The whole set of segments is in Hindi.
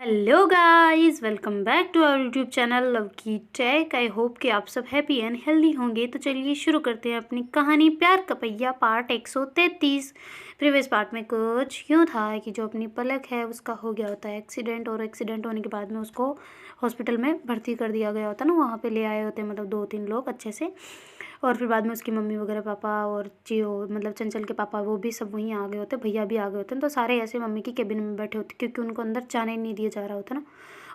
Hello guys, welcome back to our YouTube channel love की टेक। आई होप कि आप सब हैप्पी एंड हेल्दी होंगे। तो चलिए शुरू करते हैं अपनी कहानी प्यार का पहिया पार्ट 133। प्रीवियस पार्ट में कुछ यूँ था कि जो अपनी पलक है उसका हो गया होता है एक्सीडेंट, और एक्सीडेंट होने के बाद में उसको हॉस्पिटल में भर्ती कर दिया गया होता है ना। वहाँ पे ले आए होते हैं मतलब 2-3 लोग अच्छे से। और फिर बाद में उसकी मम्मी वगैरह पापा और जियो मतलब चंचल के पापा वो भी सब वहीं आ गए होते, भैया भी आ गए होते हैं। तो सारे ऐसे मम्मी की केबिन में बैठे होते क्योंकि उनको अंदर जाने नहीं दिया जा रहा होता ना।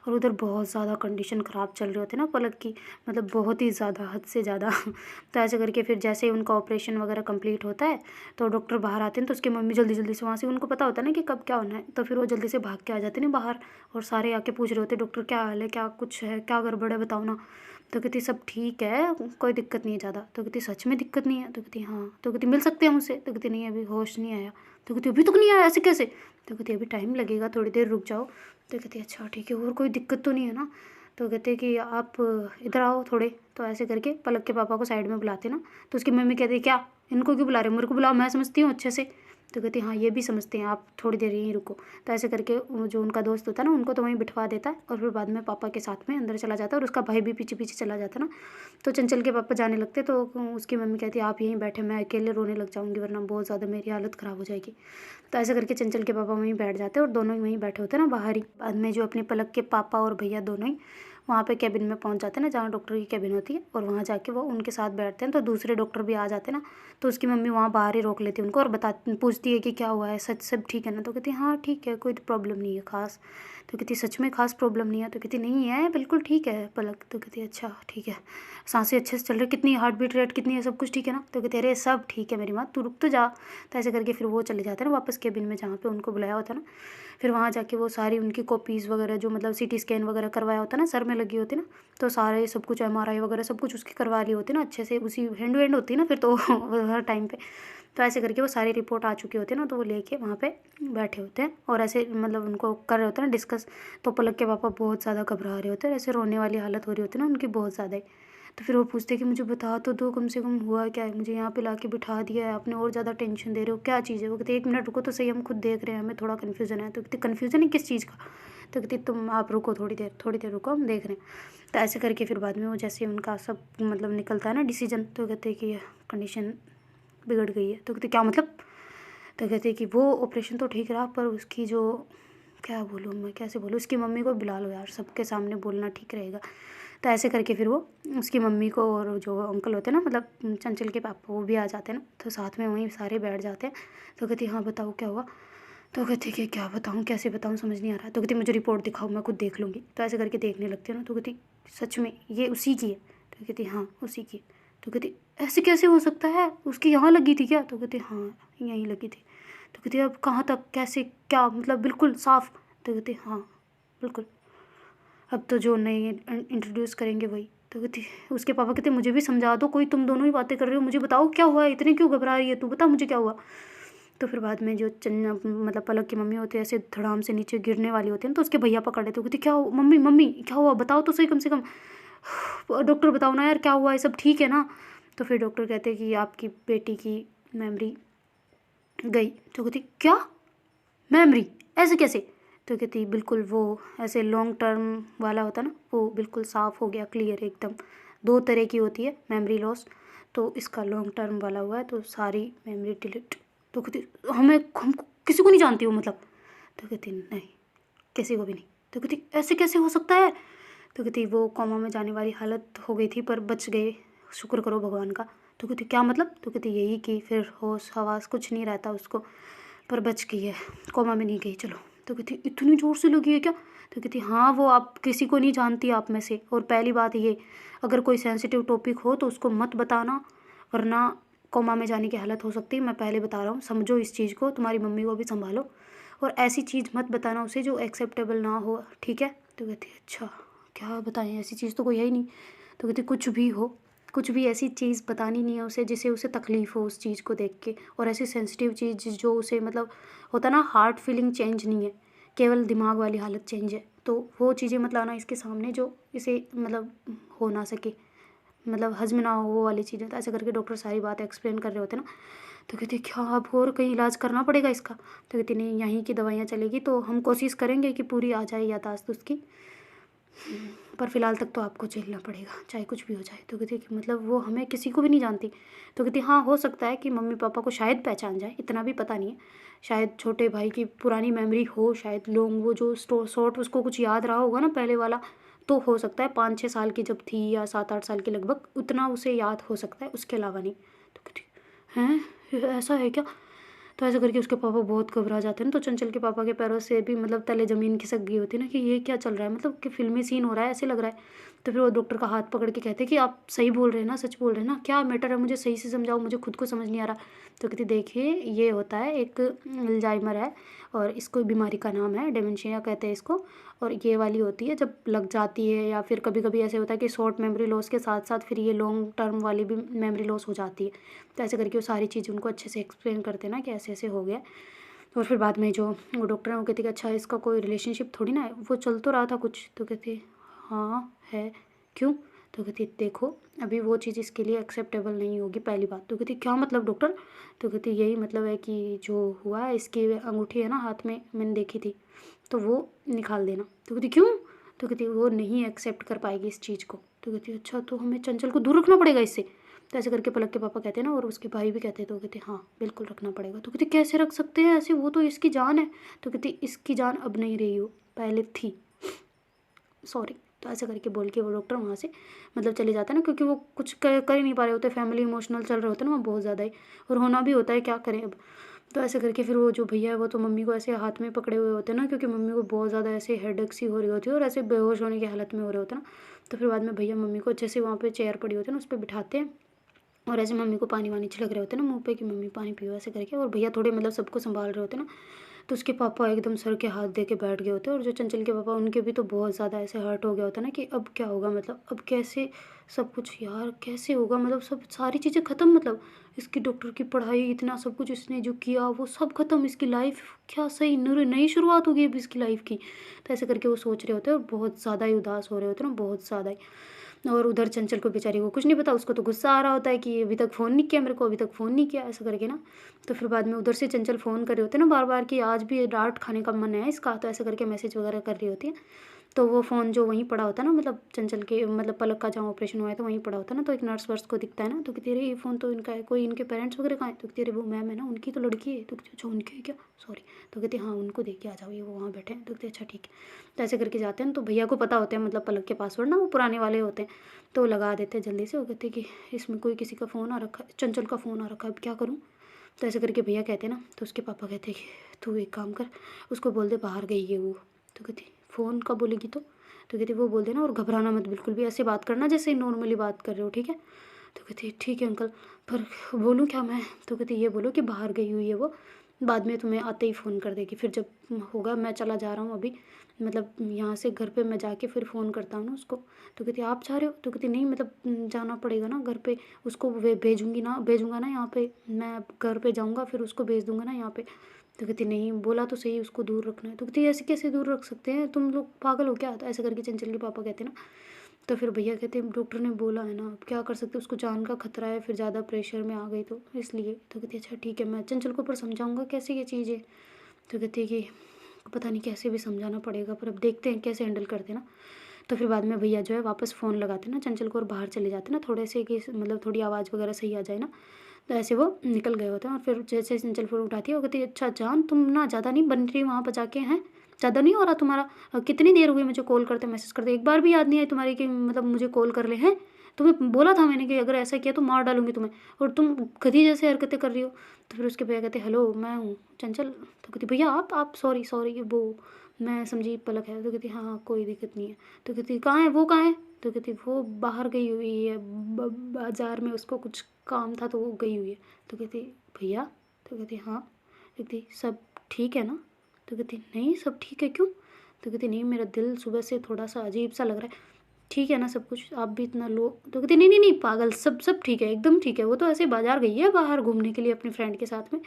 और उधर बहुत ज़्यादा कंडीशन ख़राब चल रही होती है ना पलक की, मतलब बहुत ही ज़्यादा, हद से ज़्यादा। तो ऐसे करके फिर जैसे ही उनका ऑपरेशन वगैरह कंप्लीट होता है तो डॉक्टर बाहर आते हैं। तो उसकी मम्मी जल्दी जल्दी से वहाँ से, उनको पता होता है ना कि कब क्या होना है, तो फिर वो जल्दी से भाग के आ जाते हैं ना बाहर। और सारे आके पूछ रहे होते डॉक्टर क्या हाल है, क्या कुछ है, क्या गड़बड़ है, बताओ ना। तो कहती सब ठीक है, कोई दिक्कत नहीं है ज़्यादा। तो कहती सच में दिक्कत नहीं है? तो कहती हाँ। तो कहती मिल सकते हैं मुझसे? तो कहती नहीं अभी होश नहीं आया। तो कहती अभी तक नहीं आया, ऐसे कैसे? तो कहती अभी टाइम लगेगा, थोड़ी देर रुक जाओ। तो कहती अच्छा ठीक है, और कोई दिक्कत तो नहीं है ना? तो कहते कि आप इधर आओ थोड़े। तो ऐसे करके पलक के पापा को साइड में बुलाते ना। तो उसकी मम्मी कहती क्या, इनको क्यों बुला रहे हो, मेरे को बुलाओ, मैं समझती हूँ अच्छे से। तो कहती हाँ ये भी समझते हैं, आप थोड़ी देर यहीं रुको। तो ऐसे करके वो जो उनका दोस्त होता है ना उनको तो वहीं बिठवा देता है, और फिर बाद में पापा के साथ में अंदर चला जाता है, और उसका भाई भी पीछे पीछे चला जाता है ना। तो चंचल के पापा जाने लगते तो उसकी मम्मी कहती है आप यहीं बैठे, मैं अकेले रोने लग जाऊंगी वरना बहुत ज़्यादा मेरी हालत ख़राब हो जाएगी। तो ऐसे करके चंचल के पापा वहीं बैठ जाते हैं, और दोनों ही वहीं बैठे होते हैं ना बाहर ही। बाद में जो अपनी पलक के पापा और भैया दोनों ही वहाँ पे कैबिन में पहुँच जाते हैं ना, जहाँ डॉक्टर की कैबिन होती है, और वहाँ जाके वो उनके साथ बैठते हैं। तो दूसरे डॉक्टर भी आ जाते हैं ना। तो उसकी मम्मी वहाँ बाहर ही रोक लेती है उनको और पूछती है कि क्या हुआ है, सच सब ठीक है ना? तो कहती है हाँ ठीक है, कोई प्रॉब्लम नहीं है खास। तो कहती सच में खास प्रॉब्लम नहीं है? तो कहती नहीं है, बिल्कुल ठीक है पलक। तो कहती अच्छा ठीक है, सांसें अच्छे से चल रही, कितनी हार्ट बीट रेट कितनी है, सब कुछ ठीक है ना? तो कहते अरे सब ठीक है मेरी माँ, तू रुक तो जा। तो ऐसे करके फिर वो चले जाते हैं ना वापस केबिन में जहाँ पे उनको बुलाया होता है ना। फिर वहाँ जाके वो सारी उनकी कॉपीज़ वगैरह जो मतलब सीटी स्कैन वगैरह करवाया होता है ना, सर में लगी होती है ना। तो सारे सब कुछ एमआरआई वगैरह सब कुछ उसकी करवा ली होती है ना अच्छे से, उसी हैंड टू हैंड होती है ना फिर तो हर टाइम पे। तो ऐसे करके वो सारी रिपोर्ट आ चुकी होती है ना, तो वो लेके वहाँ पे बैठे होते हैं और ऐसे मतलब उनको कर रहे होते हैं ना डिस्कस। तो पलक के पापा बहुत ज़्यादा घबरा रहे होते हैं, ऐसे रोने वाली हालत हो रही होती है ना उनकी बहुत ज़्यादा ही। तो फिर वो पूछते कि मुझे बता तो दो कम से कम, हुआ क्या है, मुझे यहाँ पे ला के बिठा दिया है आपने और ज़्यादा टेंशन दे रहे हो, क्या चीज़ है? वो कहते 1 मिनट रुको तो सही, हम खुद देख रहे हैं, हमें थोड़ा कन्फ्यूज़न है। तो कहते कन्फ्यूज़न है किस चीज़ का? तो कहती तुम आप रुको थोड़ी देर रुको, हम देख रहे हैं। तो ऐसे करके फिर बाद में वो जैसे उनका सब मतलब निकलता है ना डिसीजन, तो कहते कि कंडीशन बिगड़ गई है। तो कहते क्या मतलब? तो कहते कि वो ऑपरेशन तो ठीक रहा पर उसकी जो, क्या बोलूँ मैं, कैसे बोलूँ, उसकी मम्मी को बुला लो यार, सबके सामने बोलना ठीक रहेगा। तो ऐसे करके फिर वो उसकी मम्मी को और जो अंकल होते हैं ना मतलब चंचल के पापा, वो भी आ जाते हैं ना। तो साथ में वहीं सारे बैठ जाते हैं। तो कहती हाँ बताओ क्या हुआ? तो कहती कि क्या बताऊँ, कैसे बताऊँ, समझ नहीं आ रहा। तो कहती मुझे रिपोर्ट दिखाओ, मैं खुद देख लूँगी। तो ऐसे करके देखने लगती है ना। तो कहती सच में ये उसी की है? तो कहती हाँ उसी की। तो कहती ऐसे कैसे हो सकता है, उसकी यहाँ लगी थी क्या? तो कहती हाँ यहीं लगी थी। तो कहती अब कहाँ तक, कैसे, क्या मतलब बिल्कुल साफ? तो कहती हाँ बिल्कुल, अब तो जो नए इंट्रोड्यूस करेंगे वही। तो कहती उसके पापा कहते मुझे भी समझा दो, कोई तुम दोनों ही बातें कर रहे हो, मुझे बताओ क्या हुआ है, इतने क्यों घबरा रही है तू, बता मुझे क्या हुआ। तो फिर बाद में जो चन्ना मतलब पलक की मम्मी होती है ऐसे धड़ाम से नीचे गिरने वाली होती है ना, तो उसके भैया पकड़ लेते, कहती क्या हुआ मम्मी, मम्मी क्या हुआ, बताओ तो सही कम से कम, डॉक्टर बताओ ना यार क्या हुआ है, सब ठीक है ना? तो फिर डॉक्टर कहते हैं कि आपकी बेटी की मेमोरी गई। तो कहती क्या, मेमोरी ऐसे कैसे? तो कहती बिल्कुल वो ऐसे लॉन्ग टर्म वाला होता ना, वो बिल्कुल साफ़ हो गया, क्लियर एकदम। 2 तरह की होती है मेमोरी लॉस, तो इसका लॉन्ग टर्म वाला हुआ है तो सारी मेमोरी डिलीट। तो कहती हम किसी को नहीं जानती हूँ मतलब? तो कहती नहीं किसी को भी नहीं। तो कहती ऐसे कैसे हो सकता है? तो कहती वो कोमा में जाने वाली हालत हो गई थी पर बच गए, शुक्र करो भगवान का। तो कहती क्या मतलब? तो कहती यही कि फिर होश हवास कुछ नहीं रहता उसको, पर बच गई है, कोमा में नहीं गई चलो। तो कहती इतनी ज़ोर से लगी है क्या? तो कहती हाँ वो आप किसी को नहीं जानती आप में से, और पहली बात ये, अगर कोई सेंसिटिव टॉपिक हो तो उसको मत बताना, वरना कोमा में जाने की हालत हो सकती है। मैं पहले बता रहा हूँ, समझो इस चीज़ को, तुम्हारी मम्मी को भी संभालो, और ऐसी चीज़ मत बताना उसे जो एक्सेप्टेबल ना हो, ठीक है? तो कहती अच्छा क्या बताएं, ऐसी चीज़ तो कोई है ही नहीं। तो कहती कुछ भी हो, कुछ भी ऐसी चीज़ बतानी नहीं है उसे जिससे उसे तकलीफ़ हो उस चीज़ को देख के, और ऐसी सेंसिटिव चीज़ जो उसे मतलब होता ना, हार्ट फीलिंग चेंज नहीं है, केवल दिमाग वाली हालत चेंज है। तो वो चीज़ें मत लाना इसके सामने जो इसे मतलब हो ना सके, मतलब हज़म ना हो वो वाली चीज़ें। तो ऐसे करके डॉक्टर सारी बात एक्सप्लेन कर रहे होते ना। तो कहती क्या अब और कहीं इलाज करना पड़ेगा इसका? तो कहती नहीं, यहीं की दवाइयाँ चलेगी, तो हम कोशिश करेंगे कि पूरी आ जाए यादाश्त उसकी, पर फ़िलहाल तक तो आपको झेलना पड़ेगा, चाहे कुछ भी हो जाए। तो कहती है कि मतलब वो हमें किसी को भी नहीं जानती। तो कहती हाँ, हो सकता है कि मम्मी पापा को शायद पहचान जाए, इतना भी पता नहीं है। शायद छोटे भाई की पुरानी मेमोरी हो, शायद लोग वो जो शॉट उसको कुछ याद रहा होगा ना पहले वाला, तो हो सकता है 5-6 साल की जब थी या 7-8 साल की लगभग, उतना उसे याद हो सकता है, उसके अलावा नहीं। तो कहती हैं ऐसा है क्या? तो ऐसे करके उसके पापा बहुत घबरा जाते हैं ना, तो चंचल के पापा के पैरों से भी मतलब तले ज़मीन खिसक गई होती है ना कि ये क्या चल रहा है, मतलब कि फिल्मी सीन हो रहा है ऐसे लग रहा है। तो फिर वो डॉक्टर का हाथ पकड़ के कहते हैं कि आप सही बोल रहे हैं ना, सच बोल रहे हैं ना, क्या मैटर है, मुझे सही से समझाओ, मुझे खुद को समझ नहीं आ रहा। तो कहती देखिए ये होता है, एक अल्जाइमर है और इसको बीमारी का नाम है डेमेंशिया कहते हैं इसको। और ये वाली होती है जब लग जाती है, या फिर कभी कभी ऐसे होता है कि शॉर्ट मेमोरी लॉस के साथ साथ फिर ये लॉन्ग टर्म वाली भी मेमोरी लॉस हो जाती है। तो ऐसे करके वो सारी चीज़ उनको अच्छे से एक्सप्लेन करते हैं ना कि ऐसे ऐसे हो गया। और फिर बाद में जो वो डॉक्टर है वो कहती कि अच्छा इसका कोई रिलेशनशिप थोड़ी ना है, वो चल तो रहा था कुछ। तो कहती हाँ है, क्यों? तो कहती देखो अभी वो चीज़ इसके लिए एक्सेप्टेबल नहीं होगी पहली बात। तो कहती क्या मतलब डॉक्टर? तो कहती यही मतलब है कि जो हुआ है, इसकी अंगूठी है ना हाथ में, मैंने देखी थी, तो वो निकाल देना। तो कहती क्यों? तो कहती वो नहीं एक्सेप्ट कर पाएगी इस चीज़ को। तो कहती अच्छा तो हमें चंचल को दूर रखना पड़ेगा इससे। तो ऐसे करके पलक के पापा कहते हैं ना, और उसके भाई भी कहते हैं। तो कहते हाँ बिल्कुल रखना पड़ेगा। तो कहते कैसे रख सकते हैं ऐसे, वो तो इसकी जान है। तो कहती इसकी जान अब नहीं रही हो, पहले थी, सॉरी। तो ऐसे करके बोल के वो डॉक्टर वहाँ से मतलब चले जाता है ना, क्योंकि वो कुछ कर ही नहीं पा रहे होते, फैमिली इमोशनल चल रहे होते हैं ना वो बहुत ज़्यादा ही, और होना भी होता है, क्या करें अब। तो ऐसे करके फिर वो जो भैया है वो तो मम्मी को ऐसे हाथ में पकड़े हुए होते हैं ना, क्योंकि मम्मी को बहुत ज़्यादा ऐसे हेडेक सी हो रही होती है और ऐसे बेहोश होने की हालत में हो रहे होते हैं ना। तो फिर बाद में भैया मम्मी को अच्छे से वहाँ पे चेयर पड़ी होती है ना, उस पर बिठाते हैं, और ऐसे मम्मी को पानी वानी छिड़क रहे होते हैं ना मुँह पे कि मम्मी पानी पियो ऐसे करके। और भैया थोड़े मतलब सबको संभाल रहे होते हैं ना। तो उसके पापा एकदम सर के हाथ दे के बैठ गए होते हैं, और जो चंचल के पापा उनके भी तो बहुत ज़्यादा ऐसे हर्ट हो गया होता है ना कि अब क्या होगा, मतलब अब कैसे सब कुछ, यार कैसे होगा, मतलब सब सारी चीज़ें ख़त्म, मतलब इसकी डॉक्टर की पढ़ाई, इतना सब कुछ इसने जो किया वो सब ख़त्म, इसकी लाइफ क्या सही नई शुरुआत होगी अब इसकी लाइफ की। तो ऐसे करके वो सोच रहे होते हैं और बहुत ज़्यादा ही उदास हो रहे होते हैं ना, बहुत ज़्यादा ही। और उधर चंचल को बेचारी को कुछ नहीं पता, उसको तो गुस्सा आ रहा होता है कि अभी तक फ़ोन नहीं किया मेरे को, अभी तक फ़ोन नहीं किया, ऐसा करके ना। तो फिर बाद में उधर से चंचल फ़ोन कर रहे होते हैं ना बार बार कि आज भी डांट खाने का मन है इसका, तो ऐसा करके मैसेज वगैरह कर रही होती है। तो वो फ़ोन जो वहीं पड़ा होता है ना, मतलब चंचल के मतलब पलक का जहाँ ऑपरेशन हुआ है तो वहीं पड़ा होता है ना, तो एक नर्स वर्स को दिखता है ना, तो कहती है ये फ़ोन तो इनका है, कोई इनके पेरेंट्स वगैरह कहाँ है? तो कहती है वो मैम है ना, उनकी तो लड़की है। तो कहती अच्छा उनकी है क्या, सॉरी। तो कहती हाँ उनको देख के आ जाओ, ये वो वहाँ बैठे हैं। तो कहती अच्छा ठीक है। तो ऐसे करके जाते हैं, तो भैया को पता होते हैं मतलब पलक के पासवर्ड ना, वो पुराने वाले होते हैं, तो लगा देते हैं जल्दी से। वो कहते हैं कि इसमें कोई किसी का फ़ोन आ रखा है, चंचल का फ़ोन आ रखा है, अब क्या करूँ? तो ऐसे करके भैया कहते हैं ना, तो उसके पापा कहते हैं कि तू एक काम कर, उसको बोल दे बाहर गई है वो। तो कहती फ़ोन का बोलेगी तो कहती वो बोल देना, और घबराना मत बिल्कुल भी, ऐसे बात करना जैसे नॉर्मली बात कर रहे हो, ठीक है? तो कहती ठीक है अंकल, पर बोलूँ क्या मैं? तो कहती ये बोलो कि बाहर गई हुई है वो, बाद में तुम्हें आते ही फ़ोन कर देगी, फिर जब होगा मैं चला जा रहा हूँ अभी, मतलब यहाँ से घर पे मैं जाके फिर फ़ोन करता हूँ ना उसको। तो कहती आप जा रहे हो? तो कहती नहीं मतलब जाना पड़ेगा ना घर पे, उसको वे भेजूँगा ना यहाँ पे, मैं घर पे जाऊँगा फिर उसको भेज दूँगा ना यहाँ पे। तो कहती नहीं बोला तो सही उसको दूर रखना है। तो कहती ऐसे कैसे दूर रख सकते हैं, तुम लोग पागल हो क्या? तो ऐसे करके चंचल के पापा कहते ना। तो फिर भैया कहते डॉक्टर ने बोला है ना, अब क्या कर सकते, उसको जान का खतरा है, फिर ज़्यादा प्रेशर में आ गई तो इसलिए। तो कहती अच्छा ठीक है, मैं चंचल को पर समझाऊंगा कैसे ये चीज़ है। तो कहती है कि पता नहीं कैसे भी समझाना पड़ेगा, पर अब देखते हैं कैसे हैंडल करते ना। तो फिर बाद में भैया जो है वापस फ़ोन लगाते ना चंचल को, और बाहर चले जाते ना थोड़े से कि मतलब थोड़ी आवाज़ वगैरह सही आ जाए ना। तो ऐसे वो निकल गए होते हैं, और फिर जैसे चंचल फ़ोन उठाती है वो कहती है अच्छा जान तुम ना ज़्यादा नहीं बन रही वहाँ पर जाके, हैं ज़्यादा नहीं हो रहा तुम्हारा? कितनी देर हुई मुझे कॉल करते मैसेज करते, एक बार भी याद नहीं आई तुम्हारी कि मतलब मुझे कॉल कर ले, हैं? तुम्हें बोला था मैंने कि अगर ऐसा किया तो मार डालूंगी तुम्हें, और तुम गधी जैसे हरकतें कर रही हो। तो फिर उसके भैया कहते हेलो मैं हूँ चंचल। तो कहती भैया आप सॉरी सॉरी वो मैं समझी पलक है। तो कहती हाँ हाँ कोई दिक्कत नहीं है। तो कहती कहाँ है वो, कहाँ है? तो कहती वो बाहर गई हुई है, बाजार में उसको कुछ काम था तो वो गई हुई है। तो कहती भैया? तो कहती हाँ। कहती सब ठीक है ना? तो कहती नहीं सब ठीक है, क्यों? तो कहती नहीं मेरा दिल सुबह से थोड़ा सा अजीब सा लग रहा है। ठीक है ना सब कुछ, आप भी इतना लो। तो कहती नहीं नहीं नहीं पागल, सब सब ठीक है एकदम ठीक है, वो तो ऐसे बाजार गई है बाहर घूमने के लिए अपनी फ्रेंड के साथ में।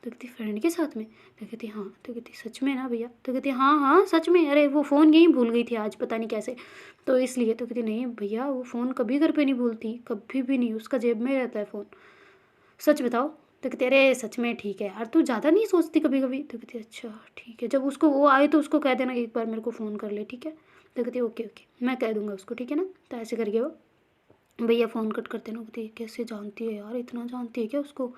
तो कहती फ्रेंड के साथ में? तो कहती हाँ। तो कहती सच में ना भैया? तो कहती हाँ हाँ सच में, अरे वो फ़ोन यहीं भूल गई थी आज पता नहीं कैसे, तो इसलिए। तो कहती नहीं भैया वो फ़ोन कभी घर पे नहीं भूलती, कभी भी नहीं, उसका जेब में रहता है फ़ोन, सच बताओ। तो कहती अरे सच में ठीक है यार, तू ज़्यादा नहीं सोचती कभी कभी। तो कहती अच्छा ठीक है, जब उसको वो आए तो उसको कह देना एक बार मेरे को फ़ोन कर ले, ठीक है। तो कहती ओके ओके मैं कह दूँगा उसको, ठीक है ना। तो ऐसे करके वो भैया फ़ोन कट करते ना, कहती कैसे जानती है यार, इतना जानती है क्या उसको,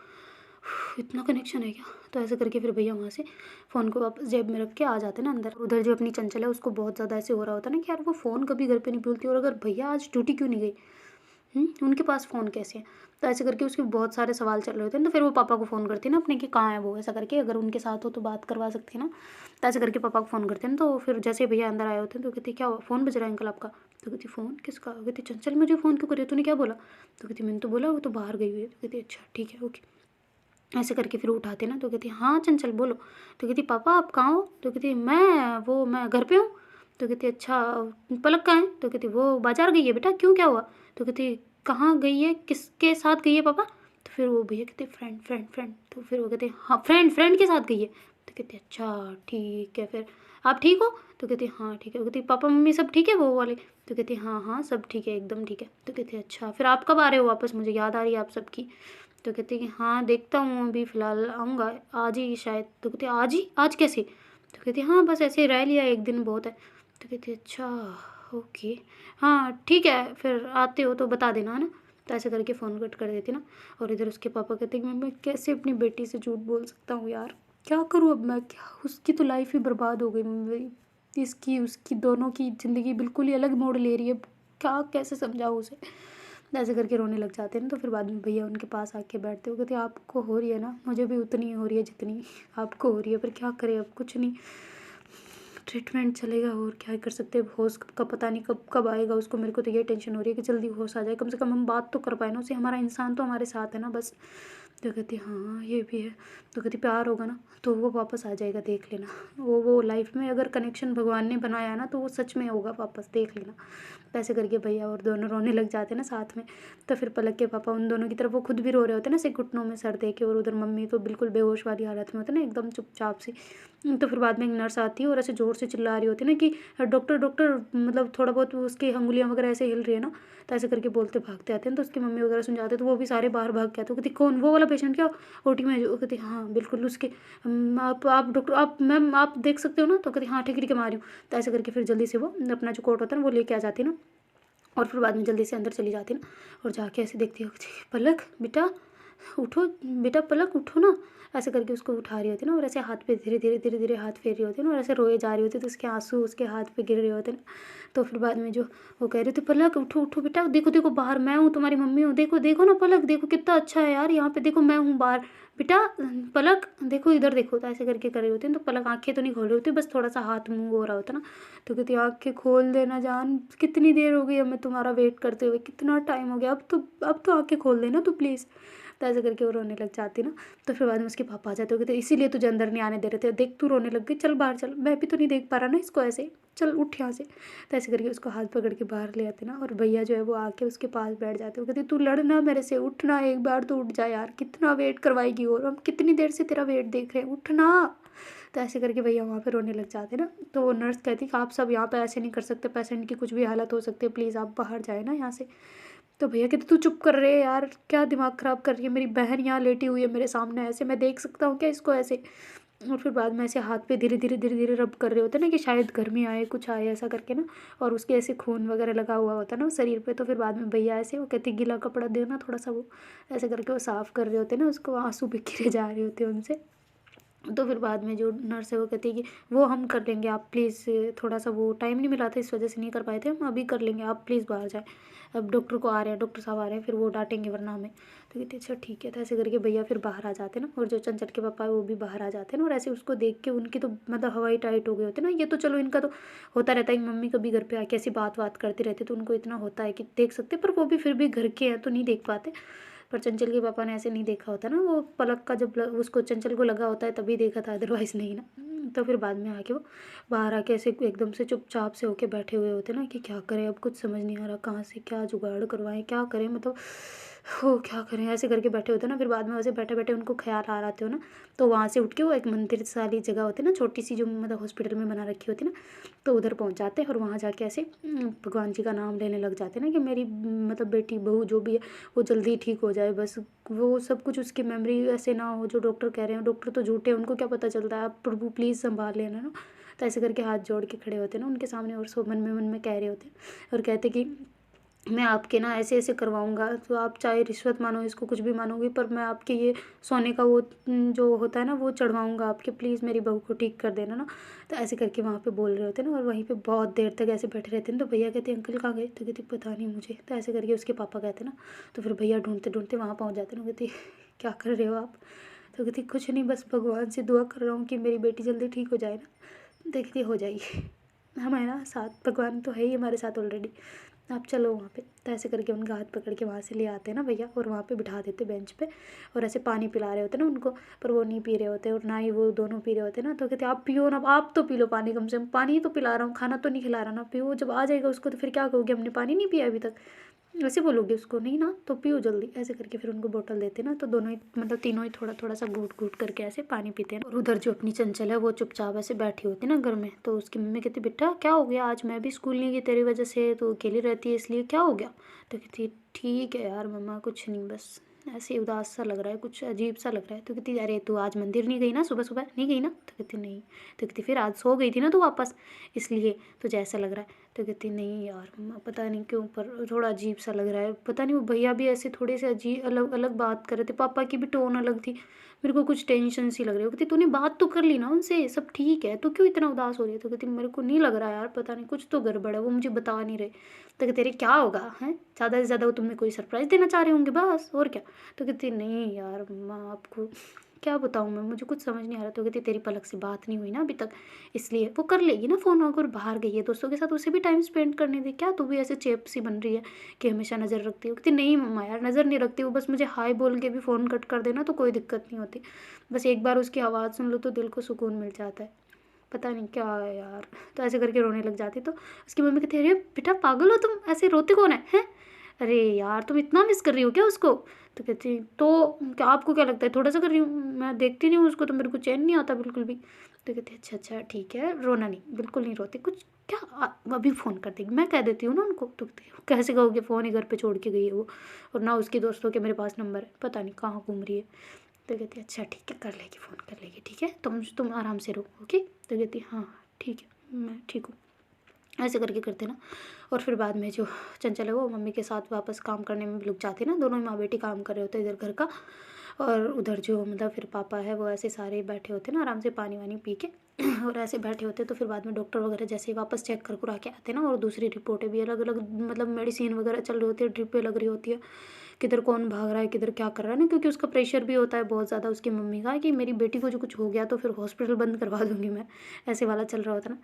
इतना कनेक्शन है क्या। तो ऐसे करके फिर भैया वहाँ से फ़ोन को वापस जेब में रख के आ जाते ना अंदर। उधर जो अपनी चंचल है उसको बहुत ज़्यादा ऐसे हो रहा होता ना कि यार वो फ़ोन कभी घर पे नहीं भूलती, और अगर भैया आज ड्यूटी क्यों नहीं गई, उनके पास फ़ोन कैसे है। तो ऐसे करके उसके बहुत सारे सवाल चल रहे होते हैं। तो फिर वो पापा को फ़ोन करती है ना अपने कि कहाँ है वो, ऐसा करके अगर उनके साथ हो तो बात करवा सकती है ना। तो ऐसे करके पापा को फ़ोन करते हैं। तो फिर जैसे भैया अंदर आए होते हैं तो कहती क्या हुआ, फ़ोन बज रहा है अंकल आपका। तो कहती फ़ोन किसका, कहती चंचल मुझे फ़ोन क्यों करिए, तूने क्या बोला। तो कहती मैंने तो बोला वो तो बाहर गई हुई है। तो कहती अच्छा ठीक है ओके। ऐसे करके फिर उठाते ना, तो कहती हाँ चंचल बोलो। तो कहती पापा आप कहाँ हो। तो कहती मैं घर पे हूँ। तो कहती अच्छा पलक कहाँ है। तो कहती वो बाजार गई है बेटा, क्यों क्या हुआ। तो कहती कहाँ गई है, किसके साथ गई है पापा। तो फिर वो भैया कहते फ्रेंड फ्रेंड फ्रेंड। तो फिर वो कहते हाँ फ्रेंड फ्रेंड के साथ गई है। तो कहती अच्छा ठीक है, फिर आप ठीक हो। तो कहती हाँ ठीक है। वो कहती पापा मम्मी सब ठीक है वो वाले। तो कहती हाँ हाँ सब ठीक है एकदम ठीक है। तो कहती अच्छा फिर आप कब आ रहे हो वापस, मुझे याद आ रही है आप सबकी। तो कहती कि हाँ देखता हूँ अभी फ़िलहाल आऊँगा आज ही शायद। तो कहती आज ही, आज कैसे। तो कहती हाँ बस ऐसे ही रह लिया एक दिन बहुत है। तो कहती अच्छा ओके हाँ ठीक है, फिर आते हो तो बता देना है ना। तो ऐसे करके फ़ोन कट कर देती ना। और इधर उसके पापा कहते कि मैं कैसे अपनी बेटी से झूठ बोल सकता हूँ यार, क्या करूँ अब मैं, क्या उसकी तो लाइफ ही बर्बाद हो गई मेरी, इसकी उसकी दोनों की ज़िंदगी बिल्कुल ही अलग मोड़ ले रही है, क्या कैसे समझाऊँ उसे। ऐसे करके रोने लग जाते हैं। तो फिर बाद में भैया उनके पास आके बैठते हो, कहते आपको हो रही है ना, मुझे भी उतनी ही हो रही है जितनी आपको हो रही है, पर क्या करें अब कुछ नहीं, ट्रीटमेंट चलेगा और क्या कर सकते हैं। होश का पता नहीं कब कब आएगा उसको, मेरे को तो ये टेंशन हो रही है कि जल्दी होश आ जाए, कम से कम हम बात तो कर पाए ना उसे, हमारा इंसान तो हमारे साथ है ना बस। तो कहती हाँ ये भी है। तो कहती प्यार होगा ना तो वो वापस आ जाएगा, देख लेना, वो लाइफ में अगर कनेक्शन भगवान ने बनाया है ना तो वो सच में होगा वापस, देख लेना। तो ऐसे करके भैया और दोनों रोने लग जाते हैं ना साथ में। तो फिर पलक के पापा उन दोनों की तरफ, वो खुद भी रो रहे होते हैं ना ऐसे घुटनों में सर दे के, और उधर मम्मी तो बिल्कुल बेहोश वाली हालत में होते हैं ना एकदम चुपचाप सी। तो फिर बाद में एक नर्स आती है और ऐसे ज़ोर से चिल्ला रही होती है ना कि डॉक्टर डॉक्टर, मतलब थोड़ा बहुत उसकी अंगुलियाँ वगैरह ऐसे हिल रही है ना। तो ऐसे करके बोलते भागते आते हैं। तो उसकी मम्मी वगैरह सुन जाते हैं तो वो भी सारे बाहर भाग के आते हैं। कहती कौन, वो वाला पेशेंट क्या ओटी में है जो। कहती हाँ बिल्कुल उसके, आप डॉक्टर आप मैम आप देख सकते हो ना। तो कहती हाँ ठीक है मैं आ रही हूँ। तो ऐसे करके फिर जल्दी से वो अपना जो कोट होता है ना वो लेके आ जाती है ना। और फिर बाद में जल्दी से अंदर चली जाती है ना। और जाके ऐसे देखती है पलक बेटा उठो, बेटा पलक उठो ना। ऐसे करके उसको उठा रही होती है ना, और ऐसे हाथ पे धीरे धीरे धीरे धीरे हाथ फेर रही होती है ना, और ऐसे रोए जा रही होती है तो उसके आंसू उसके हाथ पे गिर रहे होते हैं ना। तो फिर बाद में जो वो कह रही थी पलक उठो उठो बेटा, देखो देखो बाहर मैं हूँ तुम्हारी मम्मी हूँ, देखो देखो ना पलक, देखो कितना अच्छा है यार यहाँ पे, देखो मैं हूँ बाहर बेटा, पलक देखो इधर देखो। तो ऐसे करके कर रही होती है। तो पलक आंखें तो नहीं खोल रही होती, बस थोड़ा सा हाथ मुंह हो रहा होता ना। तो कहती आंखें खोल देना जान, कितनी देर हो गई हमें तुम्हारा वेट करते हुए, कितना टाइम हो गया, अब तो आंखें खोल देना तू प्लीज़। तो ऐसे करके वो रोने लग जाती ना। तो फिर बाद में उसके पापा आ जाते हो, कहते इसीलिए तुझे अंदर नहीं आने दे रहे थे, देख तू रोने लग गई, चल बाहर चल, मैं भी तो नहीं देख पा रहा ना इसको, ऐसे चल उठ यहाँ से। तो ऐसे करके उसको हाथ पकड़ के बाहर ले आते ना। और भैया जो है वो आके उसके पास बैठ जाते हो, कहते तू लड़ना मेरे से, उठना एक बार तो उठ जा यार, कितना वेट करवाएगी और हम कितनी देर से तेरा वेट देख रहे हैं, उठना। तो ऐसे करके भैया वहाँ पे रोने लग जाते ना। तो वो नर्स कहती कि आप सब यहाँ पे ऐसे नहीं कर सकते, पेशेंट की कुछ भी हालत हो सकती है, प्लीज़ आप बाहर जाए ना यहाँ से। तो भैया कहते तू चुप कर रहे है यार, क्या दिमाग ख़राब कर रही है, मेरी बहन यहाँ लेटी हुई है मेरे सामने, ऐसे मैं देख सकता हूँ क्या इसको ऐसे। और फिर बाद में ऐसे हाथ पे धीरे धीरे धीरे धीरे रब कर रहे होते ना कि शायद गर्मी आए कुछ आए ऐसा करके ना। और उसके ऐसे खून वगैरह लगा हुआ होता ना शरीर पे। तो फिर बाद में भैया ऐसे वो कहते गीला कपड़ा देना थोड़ा सा, वो ऐसे करके वो साफ़ कर रहे होते ना उसको, आंसू भी गिरे जा रहे होते उनसे। तो फिर बाद में जो नर्स है वो कहती है कि वो हम कर लेंगे, आप प्लीज़, थोड़ा सा वो टाइम नहीं मिला था इस वजह से नहीं कर पाए थे, हम अभी कर लेंगे, आप प्लीज़ बाहर जाएं, अब डॉक्टर को आ रहे हैं, डॉक्टर साहब आ रहे हैं, फिर वो डांटेंगे वरना हमें। तो कहती अच्छा ठीक है। तो ऐसे करके भैया फिर बाहर आ जाते ना, और जो चंचल के पापा है वो भी बाहर आ जाते हैं ना। और ऐसे उसको देख के उनकी तो मतलब हवाई टाइट हो गए होते ना। ये तो चलो इनका तो होता रहता है, मम्मी कभी घर पे आके ऐसी बात करती रहती, तो उनको इतना होता है कि देख सकते, पर वो भी फिर भी घर के हैं तो नहीं देख पाते। पर चंचल के पापा ने ऐसे नहीं देखा होता ना, वो पलक का जब उसको चंचल को लगा होता है तभी देखा था, अदरवाइज़ नहीं ना। तो फिर बाद में आके वो बाहर आके ऐसे एकदम से चुपचाप से होके बैठे हुए होते ना कि क्या करें, अब कुछ समझ नहीं आ रहा, कहाँ से क्या जुगाड़ करवाएं, क्या करें, मतलब हो क्या करें, ऐसे करके बैठे होते ना। फिर बाद में वैसे बैठे बैठे उनको ख्याल आ रहे हो ना, तो वहाँ से उठ के वो एक मंदिर वाली जगह होती है ना, छोटी सी, जो मतलब हॉस्पिटल में बना रखी होती है ना, तो उधर पहुँच जाते हैं और वहाँ जाके ऐसे भगवान जी का नाम लेने लग जाते हैं ना कि मेरी मतलब बेटी बहू जो भी है वो जल्दी ठीक हो जाए, बस वो सब कुछ उसकी मेमोरी ऐसे ना हो जो डॉक्टर कह रहे हैं। डॉक्टर तो झूठे हैं, उनको क्या पता चलता है, आप प्रभु प्लीज़ संभाल लेना ना। तो ऐसे करके हाथ जोड़ के खड़े होते हैं ना उनके सामने, और सो मन में कह रहे होते हैं और कहते कि मैं आपके ना ऐसे ऐसे करवाऊँगा, तो आप चाहे रिश्वत मानो, इसको कुछ भी मानोगी, पर मैं आपके ये सोने का वो जो होता है ना वो चढ़वाऊँगा आपके, प्लीज़ मेरी बहू को ठीक कर देना ना। तो ऐसे करके वहाँ पे बोल रहे होते हैं ना, और वहीं पे बहुत देर तक ऐसे बैठे रहते हैं। तो भैया कहते हैं अंकल कहाँ गए, तो कहती पता नहीं मुझे। तो ऐसे करके उसके पापा कहते हैं ना, तो फिर भैया ढूंढते ढूंढते वहाँ पहुँच जाते हैं ना। कहती क्या कर रहे हो आप, तो कहती कुछ नहीं, बस भगवान से दुआ कर रहा हूँ कि मेरी बेटी जल्दी ठीक हो जाए ना। देखती हो जाएगी, हमारे साथ भगवान तो है ही हमारे साथ ऑलरेडी, आप चलो वहाँ पे। तो ऐसे करके उनका हाथ पकड़ के वहाँ से ले आते हैं ना भैया, और वहाँ पे बिठा देते बेंच पे, और ऐसे पानी पिला रहे होते ना उनको, पर वो नहीं पी रहे होते और ना ही वो दोनों पी रहे होते ना। तो कहते आप पियो ना, आप तो पी लो पानी, कम से कम पानी ही तो पिला रहा हूँ, खाना तो नहीं खिला रहा ना, पियो। जब आ जाएगा उसको तो फिर क्या कहोगे, हमने पानी नहीं पिया अभी तक, ऐसे बोलोगे उसको, नहीं ना तो पियो जल्दी। ऐसे करके फिर उनको बोतल देते ना, तो दोनों ही मतलब तीनों ही थोड़ा थोड़ा सा घूट घूट करके ऐसे पानी पीते हैं। और उधर जो अपनी चंचल है वो चुपचाप ऐसे बैठी होती ना घर में। तो उसकी मम्मी कहती बेटा क्या हो गया, आज मैं भी स्कूल नहीं गई तेरी वजह से, तो अकेली रहती है इसलिए, क्या हो गया। तो कहती ठीक है यार मम्मा, कुछ नहीं, बस ऐसे ही उदास सा लग रहा है, कुछ अजीब सा लग रहा है। तो कहती अरे तू आज मंदिर नहीं गई ना, सुबह सुबह नहीं गई ना। तो कहती नहीं। तो कहती फिर आज सो गई थी ना तू वापस, इसलिए तुझे ऐसा लग रहा है। तो कहती नहीं यार मम्मा पता नहीं क्यों, पर थोड़ा अजीब सा लग रहा है, पता नहीं वो भैया भी ऐसे थोड़े से अजीब अलग अलग बात कर रहे थे, पापा की भी टोन अलग थी, मेरे को कुछ टेंशन सी लग रही है। कहती तूने बात तो कर ली ना उनसे, सब ठीक है, तो क्यों इतना उदास हो रही है। तो कहती मेरे को नहीं लग रहा यार, पता नहीं कुछ तो गड़बड़ है, वो मुझे बता नहीं रहे। तो कहते अरे क्या होगा हैं, ज़्यादा से ज़्यादा वो तुम्हें कोई सरप्राइज़ देना चाह रहे होंगे बस, और क्या। तो कहती नहीं यार मम्मा आपको क्या बताऊँ मैं, मुझे कुछ समझ नहीं आ रहा। तो कहती तेरी पलक से बात नहीं हुई ना अभी तक, इसलिए वो कर लेगी ना फ़ोन, अगर बाहर गई है दोस्तों के साथ उसे भी टाइम स्पेंड करने दे, क्या तू भी ऐसे चेप सी बन रही है कि हमेशा नज़र रखती हो। कहती नहीं मम्मा यार नज़र नहीं रखती, वो बस मुझे हाय बोल के भी फ़ोन कट कर देना तो कोई दिक्कत नहीं होती, बस एक बार उसकी आवाज़ सुन लो तो दिल को सुकून मिल जाता है, पता नहीं क्या है यार। तो ऐसे करके रोने लग जाती। तो उसकी मम्मी कहती अरे बेटा पागल हो तुम, ऐसे रोते कौन है हैं, अरे यार तुम इतना मिस कर रही हो क्या उसको। तो कहती तो क्या आपको क्या लगता है थोड़ा सा कर रही हूँ, मैं देखती नहीं हूँ उसको तो मेरे को चैन नहीं आता बिल्कुल भी। तो कहती अच्छा अच्छा ठीक है, रोना नहीं, बिल्कुल नहीं रोती, कुछ क्या अभी फ़ोन कर देगी, मैं कह देती हूँ ना उनको। तो कहती कैसे कहोगे, फ़ोन ही घर पे छोड़ के गई है वो, और ना उसकी दोस्तों के मेरे पास नंबर है, पता नहीं कहाँ घूम रही है। तो कहती अच्छा ठीक है, कर लेगी फ़ोन कर लेगी, ठीक है तुम आराम से रहो ओके। तो कहती हाँ ठीक है मैं ठीक हूँ। ऐसे करके करते ना, और फिर बाद में जो चंचल है वो मम्मी के साथ वापस काम करने में भी लग जाते ना, दोनों ही माँ बेटी काम कर रहे होते इधर घर का, और उधर जो मतलब फिर पापा है वो ऐसे सारे बैठे होते ना आराम से पानी वानी पी के और ऐसे बैठे होते। तो फिर बाद में डॉक्टर वगैरह जैसे ही वापस चेक कर के आते ना, और दूसरी रिपोर्टें भी अलग अलग मतलब मेडिसिन वगैरह चल रही होती है, ड्रिपें लग रही होती है, किधर कौन भाग रहा है किधर क्या कर रहा है ना, क्योंकि उसका प्रेशर भी होता है बहुत ज़्यादा उसकी मम्मी का कि मेरी बेटी को जो कुछ हो गया तो फिर हॉस्पिटल बंद करवा दूंगी मैं, ऐसे वाला चल रहा होता ना।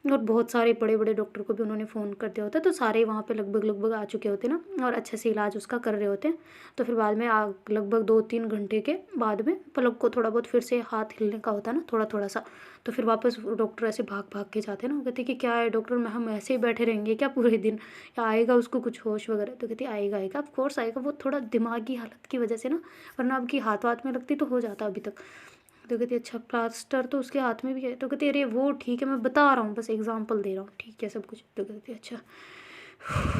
और बहुत सारे बड़े बड़े डॉक्टर को भी उन्होंने फ़ोन कर दिया होता है, तो सारे वहाँ पे लगभग आ चुके होते ना, और अच्छे से इलाज उसका कर रहे होते हैं। तो फिर बाद में लगभग 2-3 घंटे के बाद में पलक को थोड़ा बहुत फिर से हाथ हिलने का होता है ना थोड़ा थोड़ा सा, तो फिर वापस डॉक्टर ऐसे भाग भाग के जाते हैं ना, कहते कि क्या है डॉक्टर मैं हम ऐसे ही बैठे रहेंगे क्या पूरे दिन, या आएगा उसको कुछ होश वगैरह। तो कहती आएगा आएगा ऑफ कोर्स आएगा, वो थोड़ा दिमागी हालत की वजह से ना, वरना आपकी हाथ वाथ में लगती तो हो जाता अभी तक। तो कहती अच्छा प्लास्टर तो उसके हाथ में भी है। तो कहती अरे वो ठीक है मैं बता रहा हूँ, बस एग्जाम्पल दे रहा हूँ, ठीक है सब कुछ। तो कहती अच्छा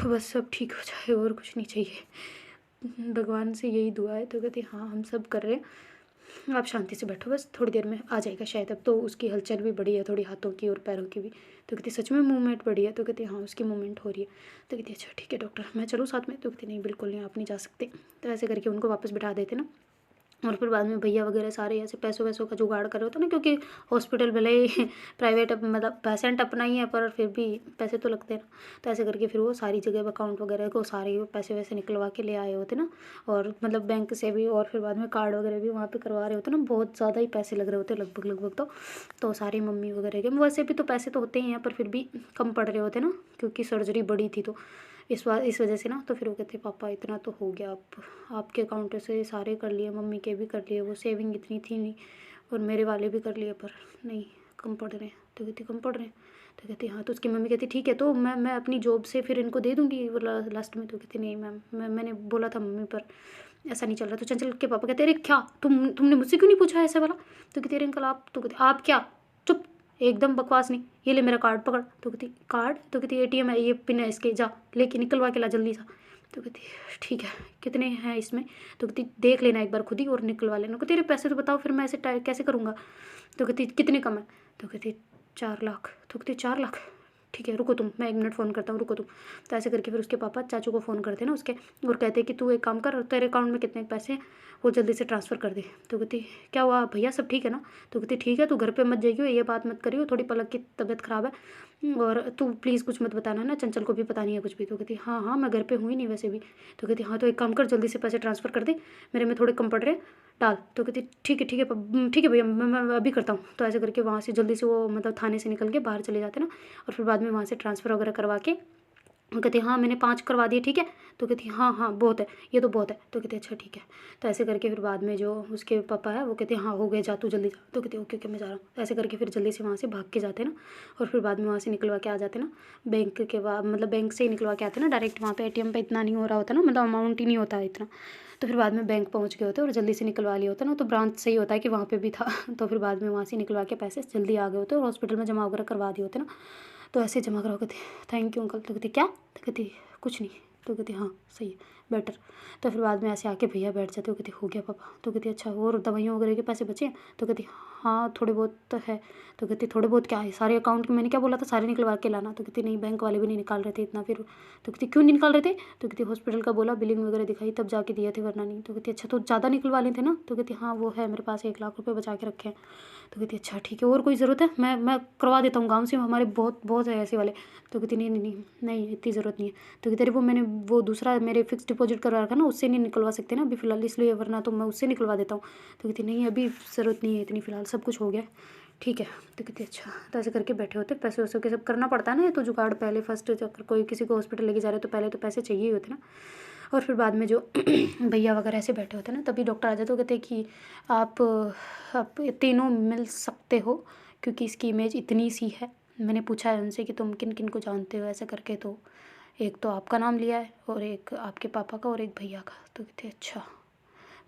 बस सब ठीक हो जाए और कुछ नहीं चाहिए, भगवान से यही दुआ है। तो कहती हाँ हम सब कर रहे हैं, आप शांति से बैठो, बस थोड़ी देर में आ जाएगा शायद, अब तो उसकी हलचल भी बढ़ी है थोड़ी हाथों की और पैरों की भी। तो कहती सच में मूवमेंट बढ़ी है। तो कहती हाँ उसकी मूवमेंट हो रही है। तो कहती अच्छा ठीक है डॉक्टर मैं चलूँ साथ में। तो कहती नहीं बिल्कुल नहीं आप नहीं जा सकते। तो ऐसे करके उनको वापस बिठा देते ना, और फिर बाद में भैया वगैरह सारे ऐसे पैसों वैसों का जुगाड़ कर रहे होते ना, क्योंकि हॉस्पिटल भले ही प्राइवेट मतलब पेशेंट अपना ही है पर फिर भी पैसे तो लगते हैं ना। तो ऐसे करके फिर वो सारी जगह अकाउंट वगैरह को सारे पैसे वैसे निकलवा के ले आए होते ना, और मतलब बैंक से भी, और फिर बाद में कार्ड वगैरह भी वहाँ पे करवा रहे होते ना, बहुत ज़्यादा ही पैसे लग रहे होते लगभग तो सारी मम्मी वगैरह के वैसे भी तो पैसे तो होते ही हैं पर फिर भी कम पड़ रहे होते ना, क्योंकि सर्जरी बड़ी थी तो इस वजह से ना। तो फिर वो कहते पापा इतना तो हो गया, आपके अकाउंट से सारे कर लिए, मम्मी के भी कर लिए, वो सेविंग इतनी थी नहीं, और मेरे वाले भी कर लिए पर नहीं कम पड़ रहे हैं। तो कहती कम पड़ रहे हैं। तो कहती हाँ। तो उसकी मम्मी कहती ठीक है, तो मैं अपनी जॉब से फिर इनको दे दूँगी वो लास्ट में। तो कहती नहीं मैम, मैंने बोला था मम्मी पर ऐसा नहीं चल रहा। तो चंचल के पापा कहते अरे क्या तुमने मुझसे क्यों नहीं पूछा ऐसे वाला। तो कहती अरे अंकल आप। तो कहती आप क्या, चुप, एकदम बकवास नहीं, ये ले मेरा कार्ड पकड़। तो कहती कार्ड। तो कहती ATM है, ये पिन है इसके, जा लेके निकलवा के ला जल्दी सा। तो कहती ठीक है, कितने हैं इसमें। तो कहती देख लेना एक बार खुद ही और निकलवा लेना। कहती अरे पैसे तो बताओ, फिर मैं ऐसे कैसे करूँगा। तो कहती कितने कम है। तो कहती 4 लाख। तो कहती 4 लाख, ठीक है रुको तुम, मैं 1 मिनट फ़ोन करता हूँ, रुको तुम। तो ऐसे करके फिर उसके पापा चाचू को फ़ोन करते ना उसके, और कहते कि तू एक काम कर, तेरे अकाउंट में कितने पैसे हैं वो जल्दी से ट्रांसफ़र कर दे। तो कहती क्या हुआ भैया, सब ठीक है ना। तो कहती ठीक है, तू घर पे मत जाइयो, ये बात मत करियो, थोड़ी पलक की तबीयत ख़राब है, और तू प्लीज़ कुछ मत बताना ना, चंचल को भी पता नहीं है कुछ भी। तो कहती हाँ हाँ, मैं घर पे हूँ ही नहीं वैसे भी। तो कहती हाँ, तो एक काम कर, जल्दी से पैसे ट्रांसफ़र कर दे, मेरे में थोड़े कम पड़ रहे, डाल। तो कहती ठीक है ठीक है ठीक है भैया, मैं अभी करता हूँ। तो ऐसे करके वहाँ से जल्दी से वो मतलब थाने से निकल के बाहर चले जाते ना, और फिर बाद में वहाँ से ट्रांसफ़र वगैरह करवा के वो कहती हाँ मैंने 5 करवा दिए, ठीक है। तो कहती हाँ हाँ बहुत है, ये तो बहुत है। तो कहती अच्छा ठीक है। तो ऐसे करके फिर बाद में जो उसके पापा है वो कहते हाँ हो गए, जा तू जल्दी जा। तो कहती ओके ओके मैं जा रहा हूँ। तो ऐसे करके फिर जल्दी से वहाँ से भाग के जाते ना, और फिर बाद में वहाँ से निकलवा के आ जाते ना बैंक के बाद, मतलब बैंक से ही निकलवा के आते ना डायरेक्ट, वहाँ पे ATM पे इतना नहीं हो रहा होता ना, मतलब अमाउंट ही नहीं होता है इतना। तो फिर बाद में बैंक पहुँच गए होते और जल्दी से निकलवा लिया होता ना, तो ब्रांच सही होता है कि वहाँ पे भी था। तो फिर बाद में वहाँ से निकलवा के पैसे जल्दी आ गए होते और हॉस्पिटल में जमा वगैरह करवा दिए होते ना। तो ऐसे जमा करा कहती थैंक यू अंकल। तो कहती क्या। तो कहती कुछ नहीं। तो कहती हाँ सही है, बेटर। तो फिर बाद में ऐसे आके भैया बैठ जाते हो, कहती हो गया पापा। तो कहती अच्छा और दवाइयों वगैरह के पैसे बचे हैं। तो कहती हाँ थोड़े बहुत तो है। तो कहती थोड़े बहुत क्या है, सारे अकाउंट में मैंने क्या बोला था सारे निकलवा के लाना। तो कहती नहीं, बैंक वाले भी नहीं निकाल रहे थे इतना फिर। तो कहती क्यों नहीं निकाल रहे थे। तो कहती हॉस्पिटल का बोला, बिलिंग वगैरह दिखाई तब जाके दिए थे, वरना नहीं। तो कहती अच्छा तो ज़्यादा निकलवा लेते थे ना। तो कहती हाँ वो है मेरे पास 1 लाख रुपये बचा के रखे हैं। तो कहती अच्छा ठीक है, और कोई ज़रूरत है, मैं करवा देता हूँ, गाँव से हमारे बहुत बहुत है ऐसे वाले। तो कहती नहीं नहीं नहीं नहीं इतनी ज़रूरत नहीं है। तो कहती अरे वो मैंने वो दूसरा मेरे फिक्स डिपॉजिट करवा रखा ना, उससे नहीं निकलवा सकते ना अभी फ़िलहाल, इसलिए, वरना तो मैं उससे निकलवा देता हूँ। तो कहती नहीं अभी ज़रूरत नहीं है इतनी, फ़िलहाल सब कुछ हो गया, ठीक है। तो कहती अच्छा। तो ऐसे करके बैठे होते, पैसे वैसे के सब करना पड़ता है ना, ये तो जुगाड़ पहले फर्स्ट, अगर कोई किसी को हॉस्पिटल लेके जा रहे हो तो पहले तो पैसे चाहिए ही होते ना। और फिर बाद में जो भैया वगैरह ऐसे बैठे होते ना, तभी डॉक्टर आ जाते, तो कहते कि आप तीनों मिल सकते हो क्योंकि इसकी इमेज इतनी सी है। मैंने पूछा है उनसे कि तुम किन किन को जानते हो ऐसा करके, तो एक तो आपका नाम लिया है और एक आपके पापा का और एक भैया का। तो कहते अच्छा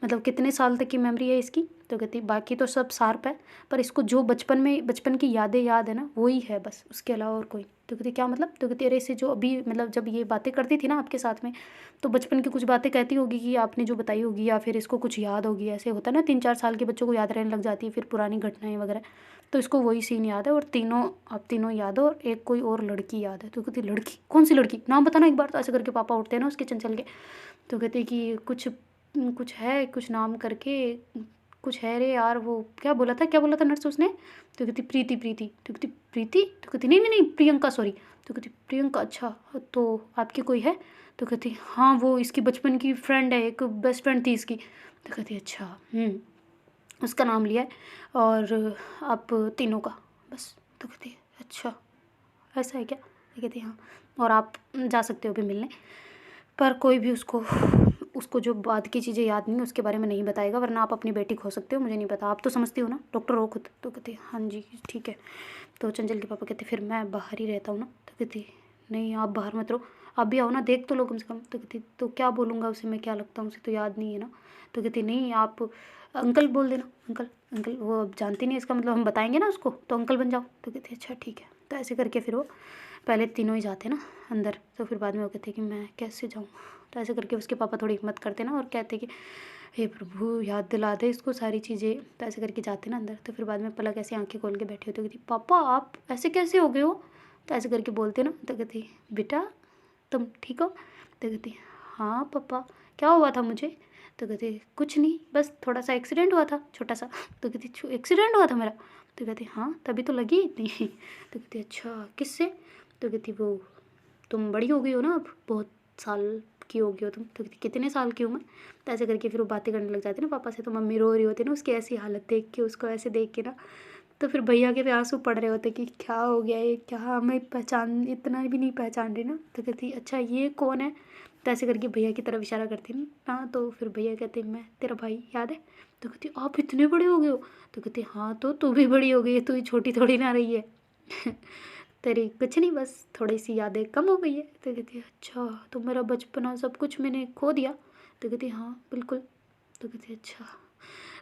मतलब कितने साल तक की मेमोरी है इसकी। तो कहती बाकी तो सब शार्प है, पर इसको जो बचपन की यादें याद है ना वही है बस, उसके अलावा और कोई। तो कहती क्या मतलब। तो कहती अरे इसे जो अभी मतलब जब ये बातें करती थी ना आपके साथ में, तो बचपन की कुछ बातें कहती होगी कि आपने जो बताई होगी, या फिर इसको कुछ याद होगी। ऐसे होता है ना 3-4 साल के बच्चों को याद रहने लग जाती है फिर पुरानी घटनाएं वगैरह। तो इसको वही सीन याद है, और आप तीनों याद हो, और एक कोई और लड़की याद है। तो कहती लड़की कौन सी लड़की, नाम बताना एक बार। तो ऐसे करके पापा उठते हैं ना उसके चंचल के। तो कहते कि कुछ है, कुछ नाम करके कुछ है रे यार, वो क्या बोला था नर्स उसने। तो कहती प्रीति प्रीति। तो कहती प्रीति। तो कहती नहीं नहीं नहीं प्रियंका, सॉरी। तो कहती प्रियंका, अच्छा तो आपकी कोई है। तो कहती हाँ वो इसकी बचपन की फ्रेंड है, एक बेस्ट फ्रेंड थी इसकी। तो कहती अच्छा उसका नाम लिया है, और आप तीनों का बस। तो कहती अच्छा ऐसा है क्या। तो कहती हाँ, और आप जा सकते हो अभी मिलने, पर कोई भी उसको जो बाद की चीज़ें याद नहीं है उसके बारे में नहीं बताएगा, वरना आप अपनी बेटी खो सकते हो, मुझे नहीं पता, आप तो समझती हो ना, डॉक्टर हो खुद। तो कहती हाँ जी ठीक है। तो चंचल के पापा कहते फिर मैं बाहर ही रहता हूँ ना। तो कहती नहीं आप बाहर मत रहो, आप भी आओ ना, देख तो लो कम से कम। तो कहती तो क्या बोलूँगा उसे, मैं क्या लगता हूँ उसे, तो याद नहीं है ना। तो कहती नहीं आप अंकल बोल देना, अंकल अंकल, वो अब जानती नहीं इसका मतलब हम बताएंगे ना उसको, तो अंकल बन जाओ। तो कहती अच्छा ठीक है। तो ऐसे करके फिर वो पहले तीनों ही जाते ना अंदर, तो फिर बाद में वो कहते कि मैं कैसे जाऊँ। तो ऐसे करके उसके पापा थोड़ी हिम्मत करते ना, और कहते कि हे प्रभु याद दिला दे इसको सारी चीज़ें। तो ऐसे करके जाते ना अंदर, तो फिर बाद में पलक ऐसे आंखें खोल के बैठी होती, कहती पापा आप ऐसे कैसे हो गए हो। तो ऐसे करके बोलते ना, तो कहती बेटा तुम ठीक हो। तो कहती हाँ पापा क्या हुआ था मुझे। तो कहती कुछ नहीं, बस थोड़ा सा एक्सीडेंट हुआ था छोटा सा। तो कहती एक्सीडेंट हुआ था मेरा। तो कहती हाँ तभी तो लगी इतनी। तो कहती अच्छा किससे। तो कहती वो तुम बड़ी हो गई हो ना अब, बहुत साल की हो गई हो तुम। तो कहती कितने साल की हूँ मैं। तो ऐसे करके फिर वो बातें करने लग जाती ना पापा से, तो मम्मी रो रही होती ना उसकी ऐसी हालत देख के, उसको ऐसे देख के ना। तो फिर भैया के भी आंसू पड़ रहे होते कि क्या हो गया ये, क्या मैं इतना भी नहीं पहचान रही ना। तो कहती अच्छा ये कौन है। तो ऐसे करके भैया की तरफ इशारा करती ना, तो फिर भैया कहते मैं तेरा भाई याद है। तो कहती आप इतने बड़े हो गए हो। तो कहती हाँ तो तू भी बड़ी हो गई है, तू ही छोटी थोड़ी ना रही है। तेरी कुछ नहीं, बस थोड़ी सी यादें कम हो गई है। तो कहती है अच्छा, तो मेरा बचपना सब कुछ मैंने खो दिया। तो कहती हाँ बिल्कुल। तो कहती अच्छा।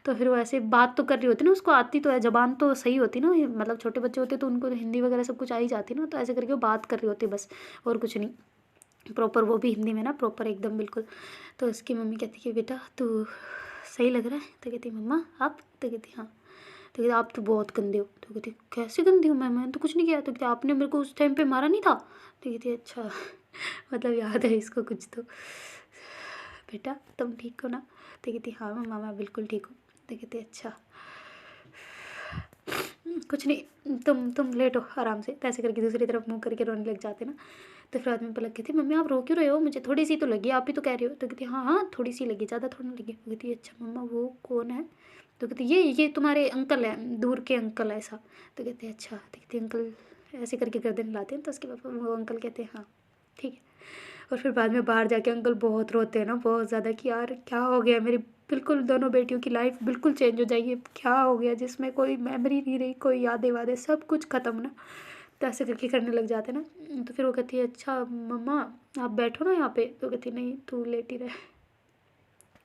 तो फिर वो ऐसे बात तो कर रही होती ना, उसको आती तो है, ज़बान तो सही होती ना, मतलब छोटे बच्चे होते तो उनको हिंदी वगैरह सब कुछ आ ही जाती ना, तो ऐसे करके वो बात कर रही होती बस, और कुछ नहीं, प्रॉपर वो भी हिंदी में ना, प्रॉपर एकदम बिल्कुल। तो उसकी मम्मी कहती है बेटा तू सही लग रहा है। तो कहती मम्मा आप। तो कहती हाँ। तो कहती आप तो बहुत गंदे हो। तो कहती कैसे गंदी हूँ मैंने तो कुछ नहीं किया। तो कहती आपने मेरे को उस टाइम पे मारा नहीं था। तो कहती अच्छा मतलब याद है इसको कुछ तो। बेटा तुम ठीक हो ना। तो कहती हाँ मम्मा मैं बिल्कुल ठीक हूँ। तो कहती अच्छा कुछ नहीं, तुम लेटो आराम से। तो ऐसे करके दूसरी तरफ मुँह करके रोने लग जाते ना। तो फिर आदमी पलक कहती मम्मी आप रो क्यों रहे हो, मुझे थोड़ी सी तो लगी, आप ही तो कह रहे हो। तो कहती हाँ हाँ थोड़ी सी लगी, ज़्यादा थोड़ी ना लगी। तो कहती अच्छा मम्मा वो कौन है। तो कहती ये तुम्हारे अंकल हैं, दूर के अंकल ऐसा। तो कहते अच्छा। तो कहती अंकल ऐसे करके गर्दन हिलाते हैं, तो उसके पापा वो अंकल कहते हैं हाँ ठीक है। और फिर बाद में बाहर जाके अंकल बहुत रोते हैं ना, बहुत ज़्यादा, कि यार क्या हो गया मेरी, बिल्कुल दोनों बेटियों की लाइफ बिल्कुल चेंज हो जाएगी, क्या हो गया जिसमें कोई मेमोरी नहीं रही, कोई यादें वादें सब कुछ ख़त्म ना। तो ऐसे करके करने लग जाते ना। तो फिर वो कहती है अच्छा मम्मा आप बैठो ना यहाँ पे। तो कहती नहीं तू लेटी रहे,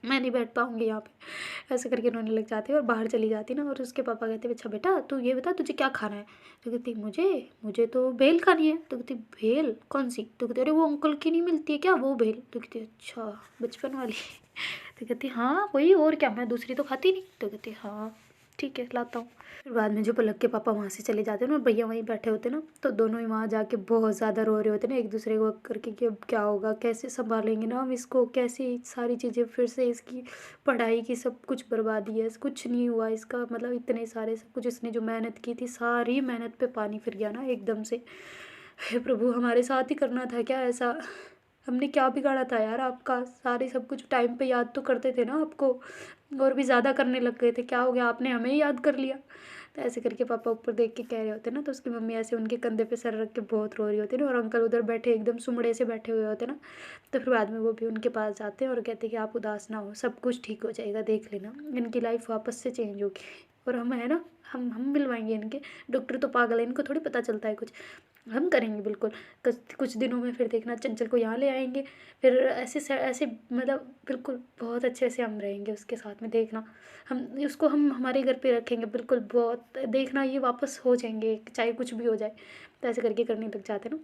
मैं नहीं बैठ पाऊँगी यहाँ पे। ऐसे करके रोने लग जाती है और बाहर चली जाती ना। और उसके पापा कहते अच्छा बेटा तू ये बता तुझे क्या खाना है। तो कहती मुझे मुझे तो भेल खानी है। तो कहती भेल कौन सी। तो कहती अरे वो अंकल की नहीं मिलती है क्या वो भेल। तो कहती अच्छा बचपन वाली। तो कहती हाँ वही, और क्या, मैं दूसरी तो खाती नहीं। तो कहती हाँ ठीक है लाता हूँ। फिर बाद में जो पलक के पापा वहाँ से चले जाते हैं ना, और भैया वहीं बैठे होते ना, तो दोनों ही वहाँ जाके बहुत ज़्यादा रो रहे होते ना एक दूसरे को करके, कि अब क्या होगा, कैसे संभालेंगे ना हम इसको, कैसे सारी चीज़ें फिर से, इसकी पढ़ाई की सब कुछ बर्बादी है, कुछ नहीं हुआ इसका, मतलब इतने सारे सब कुछ इसने जो मेहनत की थी सारी मेहनत पे पानी फिर गया ना एकदम से। हे प्रभु हमारे साथ ही करना था क्या ऐसा, हमने क्या बिगाड़ा था यार आपका, सारे सब कुछ टाइम पे याद तो करते थे ना आपको, और भी ज़्यादा करने लग गए थे, क्या हो गया आपने हमें ही याद कर लिया। तो ऐसे करके पापा ऊपर देख के कह रहे होते ना, तो उसकी मम्मी ऐसे उनके कंधे पे सर रख के बहुत रो रही होती ना, और अंकल उधर बैठे एकदम सुमड़े से बैठे हुए होते ना। तो फिर बाद में वो भी उनके पास जाते हैं और कहते हैं कि आप उदास ना हो, सब कुछ ठीक हो जाएगा, देख लेना इनकी लाइफ वापस से चेंज होगी। और हम है ना, हम मिलवाएंगे इनके, डॉक्टर तो पागल है, इनको थोड़ी पता चलता है कुछ, हम करेंगे बिल्कुल। कुछ दिनों में फिर देखना चंचल को यहाँ ले आएंगे, फिर ऐसे मतलब बिल्कुल बहुत अच्छे से हम रहेंगे उसके साथ में, देखना हम उसको हम हमारे घर पे रखेंगे बिल्कुल, बहुत देखना ये वापस हो जाएंगे चाहे कुछ भी हो जाए। तो ऐसे करके करने लग जाते ना,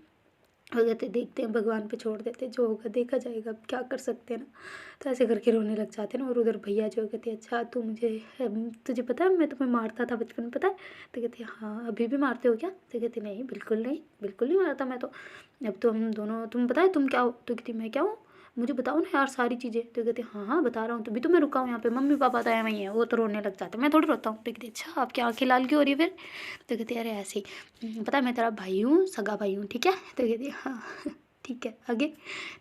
हो जाते देखते हैं भगवान पे छोड़ देते, जो होगा देखा जाएगा, अब क्या कर सकते हैं ना। तो ऐसे करके रोने लग जाते ना। और उधर भैया जो कहते अच्छा तू मुझे, तुझे पता है मैं तुम्हें मारता था बचपन में पता है। तो कहती हाँ अभी भी मारते हो क्या। तो कहती नहीं बिल्कुल नहीं, बिल्कुल नहीं मारता मैं तो, अब तो हम दोनों, तुम पता है तुम क्या हो। तो कहती मैं क्या हूँ, मुझे बताओ ना यार सारी चीज़ें। तो कहती हाँ हाँ बता रहा हूँ, तभी तो मैं रुका हूँ यहाँ पे, मम्मी पापा तो है वहीं है, वो तो रोने लग जाते, मैं थोड़ी रोता हूँ। तो कहती अच्छा आपकी आँखें लाल क्यों हो रही है फिर। तो कहती अरे ऐसे ही, पता है मैं तेरा भाई हूँ, सगा भाई हूँ ठीक है। तो कहती हाँ ठीक है आगे।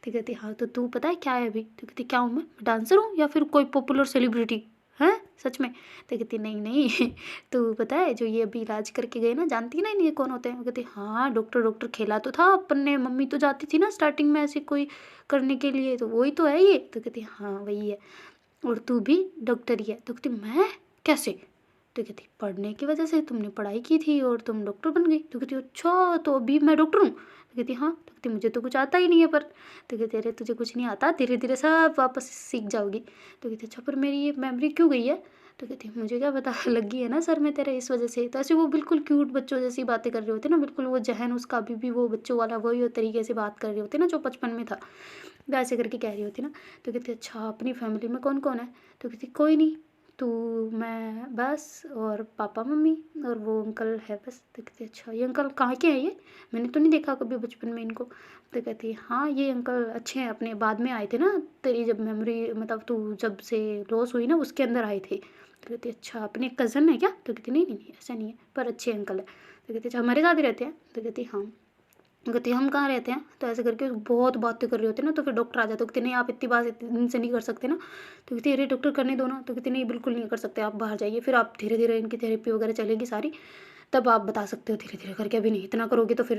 तो कहती हाँ तो तू पता है क्या है अभी। तो कहती क्या हूँ मैं, डांसर हूँ या फिर कोई पॉपुलर सेलिब्रिटी हैं सच में। तो कहती नहीं नहीं तू पता है जो ये अभी इलाज करके गए ना, जानती है ना ये कौन होते हैं। वो कहती हाँ डॉक्टर खेला तो था अपन ने, मम्मी तो जाती थी ना स्टार्टिंग में ऐसे कोई करने के लिए, तो वही तो है ये। तो कहती हाँ वही है, और तू भी डॉक्टर ही है। तो कहती मैं कैसे। तो कहती पढ़ने की वजह से, तुमने पढ़ाई की थी और तुम डॉक्टर बन गई। तो कहती अच्छा तो अभी मैं डॉक्टर हूँ। तो कहती हाँ। तो कहती मुझे तो कुछ आता ही नहीं है पर। तो कहती अरे तुझे कुछ नहीं आता, धीरे धीरे सब वापस सीख जाओगी। तो कहती अच्छा पर मेरी ये मेमोरी क्यों गई है। तो कहती मुझे क्या पता, लगी है ना सर में तेरे इस वजह से। तो ऐसे वो बिल्कुल क्यूट बच्चों जैसी बातें कर रहे होते ना, बिल्कुल वो जहन उसका अभी भी वो बच्चों वाला वही तरीके से बात कर रहे होते ना जो बचपन में था, वैसे करके कह रही होती ना। तो कहती अच्छा अपनी फैमिली में कौन कौन है। तो कहती कोई नहीं, तू मैं बस, और पापा मम्मी और वो अंकल है बस। तो कहती अच्छा ये अंकल कहाँ के हैं ये, मैंने तो नहीं देखा कभी बचपन में इनको। तो कहती हाँ ये अंकल अच्छे हैं, अपने बाद में आए थे ना तेरी जब मेमोरी, मतलब तू जब से लॉस हुई ना उसके अंदर आए थे। तो कहती अच्छा अपने कज़न है क्या। तो कहती नहीं नहीं नहीं ऐसा नहीं है पर अच्छे अंकल है। तो कहती अच्छा हमारे साथ ही रहते हैं। तो कहती हाँ। कहती हम कहाँ रहते हैं। तो ऐसे करके बहुत बातें कर रही होती है ना, तो फिर डॉक्टर आ जाते, कहते नहीं आप इतनी बात इनसे नहीं कर सकते ना। तो कहती अरे डॉक्टर करने दो ना। तो कहती नहीं बिल्कुल नहीं कर सकते, आप बाहर जाइए, फिर आप धीरे धीरे इनकी थेरेपी वगैरह चलेगी सारी। तब आप बता सकते हो धीरे धीरे करके। अभी नहीं, इतना करोगे तो फिर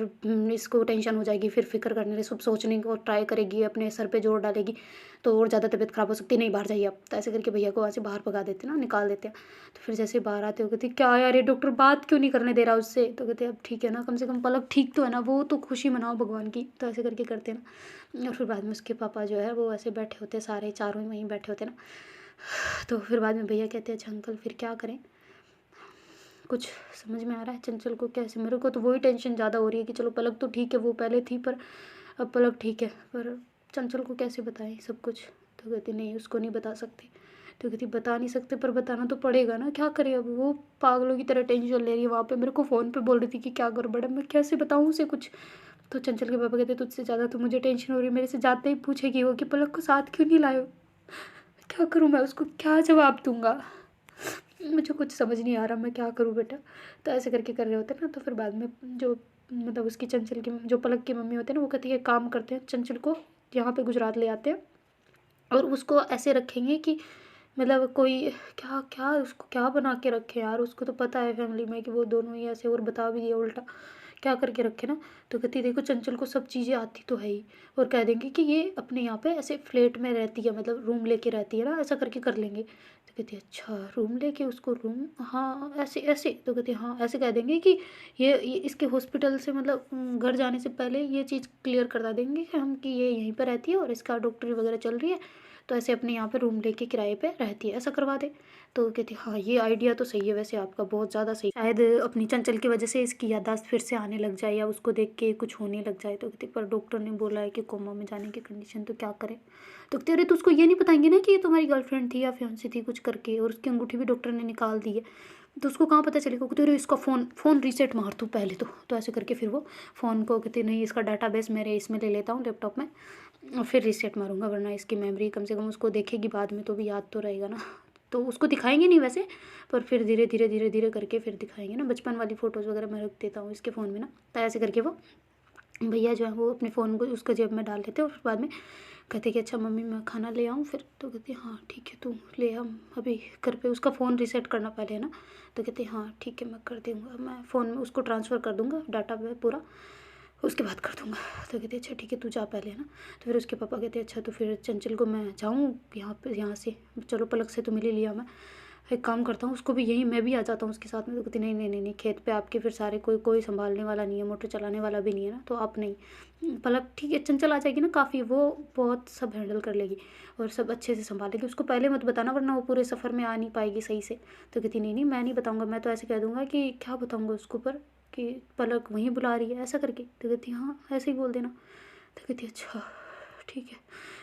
इसको टेंशन हो जाएगी, फिर फिक्र करने लगे, सब सोचने को ट्राई करेगी, अपने सर पे जोर डालेगी, तो और ज़्यादा तबीयत खराब हो सकती है। नहीं बाहर जाइए आप, तो ऐसे करके भैया को वहाँ से बाहर भगा देते ना, निकाल देते हैं। तो फिर जैसे बाहर आते हो कहते क्या यार ये डॉक्टर बात क्यों नहीं करने दे रहा उससे, तो कहते अब ठीक है ना, कम से कम पलक ठीक तो है ना, वो तो खुशी मनाओ भगवान की। तो ऐसे करके करते हैं ना। और फिर बाद में उसके पापा जो है वो ऐसे बैठे होते, सारे चारों ही वहीं बैठे होते ना। तो फिर बाद में भैया कहते हैं अच्छा अंकल फिर क्या करें, कुछ समझ में आ रहा है चंचल को कैसे। मेरे को तो वही टेंशन ज़्यादा हो रही है कि चलो पलक तो ठीक है, वो पहले थी पर अब पलक ठीक है, पर चंचल को कैसे बताएं सब कुछ। तो कहती नहीं उसको नहीं बता सकते। तो कहती बता नहीं सकते पर बताना तो पड़ेगा ना, क्या करें अब। वो पागलों की तरह टेंशन ले रही है वहाँ पे, मेरे को फ़ोन पे बोल रही थी कि क्या गड़बड़ है, मैं कैसे बताऊँ उसे कुछ। तो चंचल के पापा कहते तुझसे ज़्यादा तो मुझे टेंशन हो रही है, मेरे से जाते ही पूछेगी वो कि पलक को साथ क्यों नहीं लाए। क्या करूँ मैं, उसको क्या जवाब दूँगा, मुझे कुछ समझ नहीं आ रहा मैं क्या करूँ बेटा। तो ऐसे करके कर रहे होते ना। तो फिर बाद में जो मतलब उसकी चंचल की जो पलक की मम्मी होते हैं ना, वो कहती है काम करते हैं, चंचल को यहाँ पे गुजरात ले आते हैं और उसको ऐसे रखेंगे कि मतलब कोई क्या क्या उसको क्या बना के रखे यार। उसको तो पता है फैमिली में कि वो दोनों ही ऐसे, और बता भी दिया उल्टा क्या करके रखे ना। तो कहती देखो चंचल को सब चीज़ें आती तो है ही, और कह देंगे कि ये अपने यहाँ पे ऐसे फ्लैट में रहती है, मतलब रूम लेके रहती है ना, ऐसा करके कर लेंगे। तो कहती है अच्छा रूम लेके उसको रूम, हाँ ऐसे ऐसे। तो कहती हाँ ऐसे कह देंगे कि ये इसके हॉस्पिटल से मतलब घर जाने से पहले ये चीज़ क्लियर करवा देंगे कि हम कि ये यहीं पर रहती है और इसका डॉक्टरी वगैरह चल रही है, तो ऐसे अपने यहाँ पे रूम लेके किराए पे रहती है, ऐसा करवा दे। तो कहती हाँ ये आइडिया तो सही है वैसे आपका, बहुत ज़्यादा सही। शायद अपनी चंचल की वजह से इसकी याददाश्त फिर से आने लग जाए या उसको देख के कुछ होने लग जाए। तो कहती पर डॉक्टर ने बोला है कि कोमा में जाने की कंडीशन, तो क्या करें। तो कहती अरे तो उसको ये नहीं बताएंगे ना कि ये तुम्हारी गर्लफ्रेंड थी या फियांसी थी कुछ करके, और उसकी अंगूठी भी डॉक्टर ने निकाल दी है, तो उसको कहाँ पता चलेगा। कहते अरे इसका फ़ोन रीसेट मार तू पहले तो ऐसे करके फिर वो फ़ोन को कहते नहीं इसका डाटाबेस मेरे इसमें ले लेता हूँ लैपटॉप में, और फिर रीसेट मारूंगा, वरना इसकी मेमोरी कम से कम उसको देखेगी बाद में तो भी याद तो रहेगा ना। तो उसको दिखाएंगे नहीं वैसे, पर फिर धीरे धीरे धीरे धीरे करके फिर दिखाएंगे ना। बचपन वाली फ़ोटोज़ वगैरह मैं रख देता हूँ इसके फ़ोन में ना। तो ऐसे करके वो भैया जो है वो अपने फ़ोन को उसके जेब में डाल देते और फिर बाद में कहते कि अच्छा मम्मी मैं खाना ले आऊँ फिर। तो कहती हाँ ठीक है तू ले आ अभी घर पे, उसका फ़ोन रीसेट करना पहले है ना। तो कहते हाँ ठीक है मैं कर दूँगा, मैं फ़ोन में उसको ट्रांसफ़र कर दूँगा डाटा पे पूरा, उसके बाद कर दूँगा। तो कहती अच्छा ठीक है तू जा पहले है ना। तो फिर उसके पापा कहते अच्छा तो फिर चंचल को मैं जाऊँ यहाँ से, चलो पलक से तो मिल ही लिया, मैं एक काम करता हूँ उसको भी यहीं मैं भी आ जाता हूँ उसके साथ में। तो कहती नहीं नहीं नहीं नहीं, खेत पे आपके फिर सारे कोई संभालने वाला नहीं है, मोटर चलाने वाला भी नहीं है ना, तो आप नहीं, पलक ठीक है चंचल आ जाएगी ना काफ़ी, वो बहुत सब हैंडल कर लेगी और सब अच्छे से संभालेगी। उसको पहले मत बताना वरना वो पूरे सफ़र में आ नहीं पाएगी सही से। तो कहती नहीं नहीं मैं नहीं बताऊँगा, मैं तो ऐसे कह दूँगा कि क्या बताऊँगा उसको पर कि पलक वहीं बुला रही है ऐसा करके। तो कहती हाँ ऐसे ही बोल देना। तो कहती अच्छा ठीक है,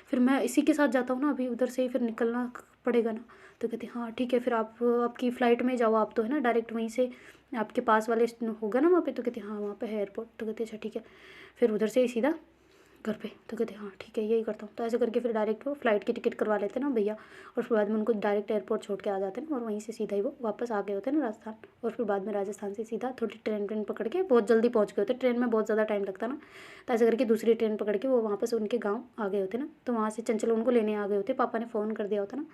फिर मैं इसी के साथ जाता हूँ ना, अभी उधर से ही फिर निकलना पड़ेगा ना। तो कहती हाँ ठीक है फिर आप आपकी फ़्लाइट में जाओ, आप तो है ना डायरेक्ट वहीं से आपके पास वाले होगा ना वहाँ पे। तो कहती हाँ वहाँ पे है एयरपोर्ट। तो कहती अच्छा ठीक है फिर उधर से ही सीधा घर पे। तो कहते हाँ ठीक है यही करता हूँ। तो ऐसे करके फिर डायरेक्ट वो फ़्लाइट की टिकट करवा लेते ना भैया, और फिर बाद में उनको डायरेक्ट एयरपोर्ट छोड़ के आ जाते हैं और वहीं से सीधा ही वो वापस आ गए होते हैं ना राजस्थान। और फिर बाद में राजस्थान से सीधा थोड़ी ट्रेन पकड़ के बहुत जल्दी पहुँच गए होते, ट्रेन में बहुत ज़्यादा टाइम लगता ना। तो ऐसे करके दूसरी ट्रेन पकड़ के वो वापस उनके गाँव आ गए होते ना। तो वहाँ से चंचल उनको लेने आ गए होते, पापा ने फ़ोन कर दिया होता ना।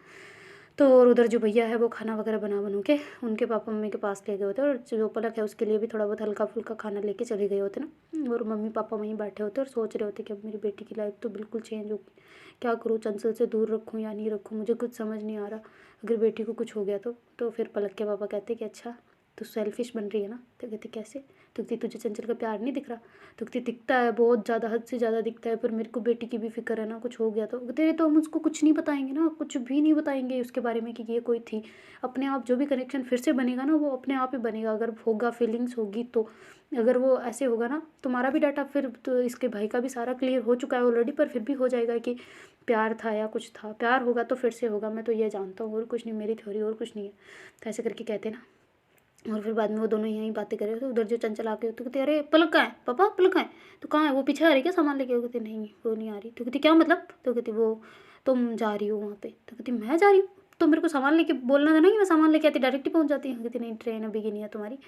तो और उधर जो भैया है वो खाना वगैरह बना के उनके पापा मम्मी के पास ले गए होते, और जो पलक है उसके लिए भी थोड़ा बहुत हल्का फुल्का खाना लेके चले गए होते ना। और मम्मी पापा वहीं बैठे होते और सोच रहे होते कि अब मेरी बेटी की लाइफ तो बिल्कुल चेंज होगी, क्या करूँ, चंचल से दूर रखूँ या नहीं रखूँ, मुझे कुछ समझ नहीं आ रहा। अगर बेटी को कुछ हो गया तो फिर पलक के पापा कहते कि अच्छा तो सेल्फिश बन रही है ना। तो कहती कैसे। तो कहती तुझे चंचल का प्यार नहीं दिख रहा। तो कहती दिखता है बहुत ज़्यादा, हद से ज़्यादा दिखता है, पर मेरे को बेटी की भी फिक्र है ना, कुछ हो गया तो तेरे तो हम उसको कुछ नहीं बताएंगे ना, कुछ भी नहीं बताएंगे उसके बारे में कि ये कोई थी। अपने आप जो भी कनेक्शन फिर से बनेगा ना वो अपने आप ही बनेगा, अगर होगा फीलिंग्स होगी तो। अगर वो ऐसे होगा ना तुम्हारा भी डाटा फिर तो इसके भाई का भी सारा क्लियर हो चुका है ऑलरेडी, पर फिर भी हो जाएगा कि प्यार था या कुछ था, प्यार होगा तो फिर से होगा, मैं तो ये जानता हूँ, और कुछ नहीं, मेरी थ्योरी और कुछ नहीं है। तो ऐसे करके कहते ना। और फिर बाद में वो दोनों यहीं बातें कर रहे थे, उधर जो चंचल आके तो कहते अरे पलक कहाँ है पापा, पलक कहाँ है, तो कहाँ है वो पीछे आ रही क्या सामान लेके। वो कहती नहीं वो नहीं आ रही। तो कहती क्या मतलब। तो कहती वो तुम जा रही हो वहाँ पे। तो कहती मैं जा रही हूँ, तो मेरे को सामान लेके बोलना था ना कि मैं सामान लेके आती डायरेक्ट ही पहुँच जाती है। कहती नहीं ट्रेन अभी की नहीं है तुम्हारी,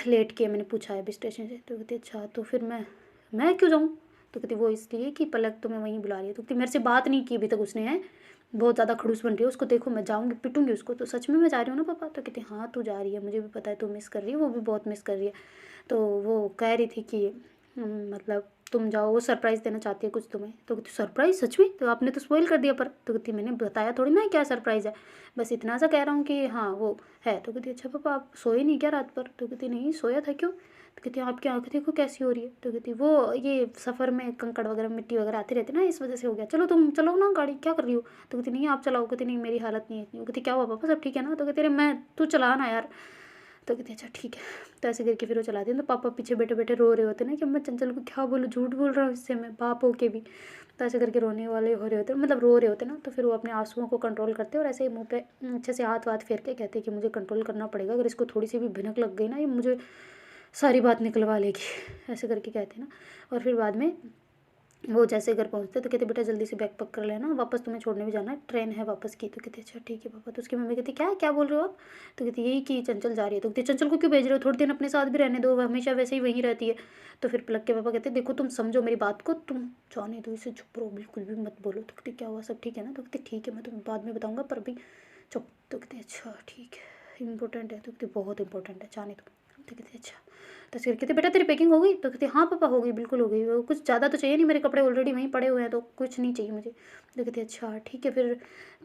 लेट किया मैंने पूछा है अभी स्टेशन से। तो कहती अच्छा तो फिर मैं क्यों जाऊँ। तो कहती वो इसलिए कि पलक तुम्हें वहीं बुला रही है। तो कहती मेरे से बात नहीं की अभी तक उसने है, बहुत ज़्यादा खड़ूस बन रही है, उसको देखो मैं जाऊँगी पिटूँगी उसको। तो सच में मैं जा रही हूँ ना पापा? तो कहती हाँ तू जा रही है, मुझे भी पता है तू मिस कर रही है, वो भी बहुत मिस कर रही है। तो वो कह रही थी कि मतलब तुम जाओ, वो सरप्राइज़ देना चाहती है कुछ तुम्हें। तो कहती सरप्राइज़ सच में? तो आपने तो स्पॉइल कर दिया पर। तो कहती मैंने बताया थोड़ी ना क्या सरप्राइज़ है, बस इतना सा कह रहा हूँ कि हाँ वो है। तो कहती अच्छा पापा आप सोए नहीं क्या रात पर? तो कहती नहीं सोया था, क्यों? तो कहती आपकी आँखें देखो कैसी हो रही है। तो कहती वो ये सफ़र में कंकड़ वगैरह मिट्टी वगैरह आती रहती ना, इस वजह से हो गया। चलो तुम चलो ना गाड़ी, क्या कर रही हो? तो कहती नहीं आप चलाओ। कहती नहीं मेरी हालत नहीं है इतनी। कहती क्या हुआ पापा सब ठीक है ना? तो कहती अरे मैं तू चला ना यार। तो कहती अच्छा ठीक है। तो ऐसे करके फिर वो चलाती है। तो पापा पीछे बैठे बैठे रो रहे होते ना कि मैं चंचल को क्या बोलूँ, झूठ बोल रहा हूँ इससे मैं, बाप हो के भी। तो ऐसे करके रोने वाले हो रहे होते, मतलब रो रहे होते ना। तो फिर वो अपने आंसुओं को कंट्रोल करते और ऐसे ही मुँह पे अच्छे से हाथ वाथ फेर के कहते कि मुझे कंट्रोल करना पड़ेगा, अगर इसको थोड़ी सी भी भिनक लग गई ना ये मुझे सारी बात निकलवा लेगी। ऐसे करके कहते ना। और फिर बाद में वो जैसे घर पहुँचते तो कहते बेटा जल्दी से बैग पैक कर लेना, वापस तुम्हें छोड़ने भी जाना है, ट्रेन है वापस की। तो कहते अच्छा ठीक है पापा। तो उसकी मम्मी कहती क्या बोल रहे हो आप? तो कहती यही कि चंचल जा रही है। तो कहती चंचल को क्यों भेज रहे हो, थोड़ी दिन अपने साथ भी रहने दो, वो हमेशा वैसे ही वहीं रहती है। तो फिर पलक के पापा कहते देखो तुम समझो मेरी बात को, तुम जाने दो इसे, चुप रहो बिल्कुल भी मत बोलो। तो कहती क्या हुआ सब ठीक है ना? तो कहती ठीक है मैं तुम्हें बाद में बताऊँगा पर अभी चुप। तो कहती अच्छा ठीक है इंपॉर्टेंट है? तो कहती बहुत इंपॉर्टेंट है जाने दो। तो कहती अच्छा। तो फिर कहते बेटा तेरी पैकिंग हो गई? तो कहती हाँ पापा हो गई बिल्कुल हो गई, वो कुछ ज़्यादा तो चाहिए नहीं, मेरे कपड़े ऑलरेडी वहीं पड़े हुए हैं तो कुछ नहीं चाहिए मुझे। तो कहती अच्छा ठीक है फिर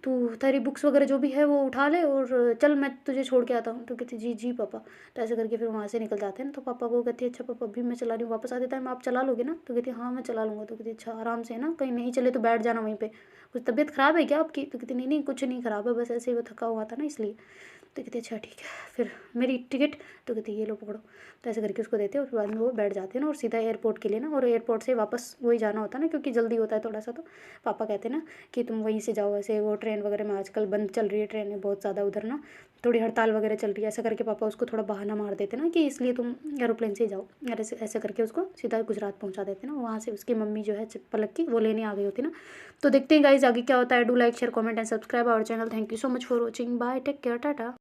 तू तेरी बुक्स वगैरह जो भी है वो उठा ले और चल मैं तुझे छोड़ के आता हूँ। तो कहती जी जी पापा। तो ऐसे करके फिर वहाँ से निकल जाते हैं ना। तो पापा को कहती अच्छा पापा अभी मैं चला रही हूँ, वापस आते टाइम आप चला लोगे ना? तो कहती हाँ मैं चला लूँगा। तो कहती अच्छा आराम से ना, कहीं नहीं चले तो बैठ जाना वहीं पे, कुछ तबीयत ख़राब है क्या आपकी? तो कहती नहीं नहीं कुछ नहीं ख़राब है, बस ऐसे ही वो थका हुआ था ना इसलिए। तो कहती अच्छा ठीक है फिर मेरी टिकट? तो कहती ये लो पकड़ो। तो ऐसे करके उसको देते हैं और फिर बाद में वो बैठ जाते हैं ना और सीधा एयरपोर्ट के लिए ना, और एयरपोर्ट से वापस वही जाना होता है ना क्योंकि जल्दी होता है थोड़ा सा। तो पापा कहते हैं ना कि तुम वहीं से जाओ, ऐसे वो ट्रेन वगैरह में आजकल बंद चल रही है, ट्रेनें बहुत ज़्यादा उधर ना थोड़ी हड़ताल वगैरह चल रही है। ऐसा करके पापा उसको थोड़ा बहाना मार देते ना कि इसलिए तुम एरोप्लेन से ही जाओ, और ऐसे करके उसको सीधा गुजरात पहुँचा देते ना। वहाँ से उसकी मम्मी जो है पलक की वो लेने आ गई होती ना। तो देखते हैं गाइज आगे क्या होता है। Do like share comment and subscribe our channel. Thank you so much for watching, bye take care Tata.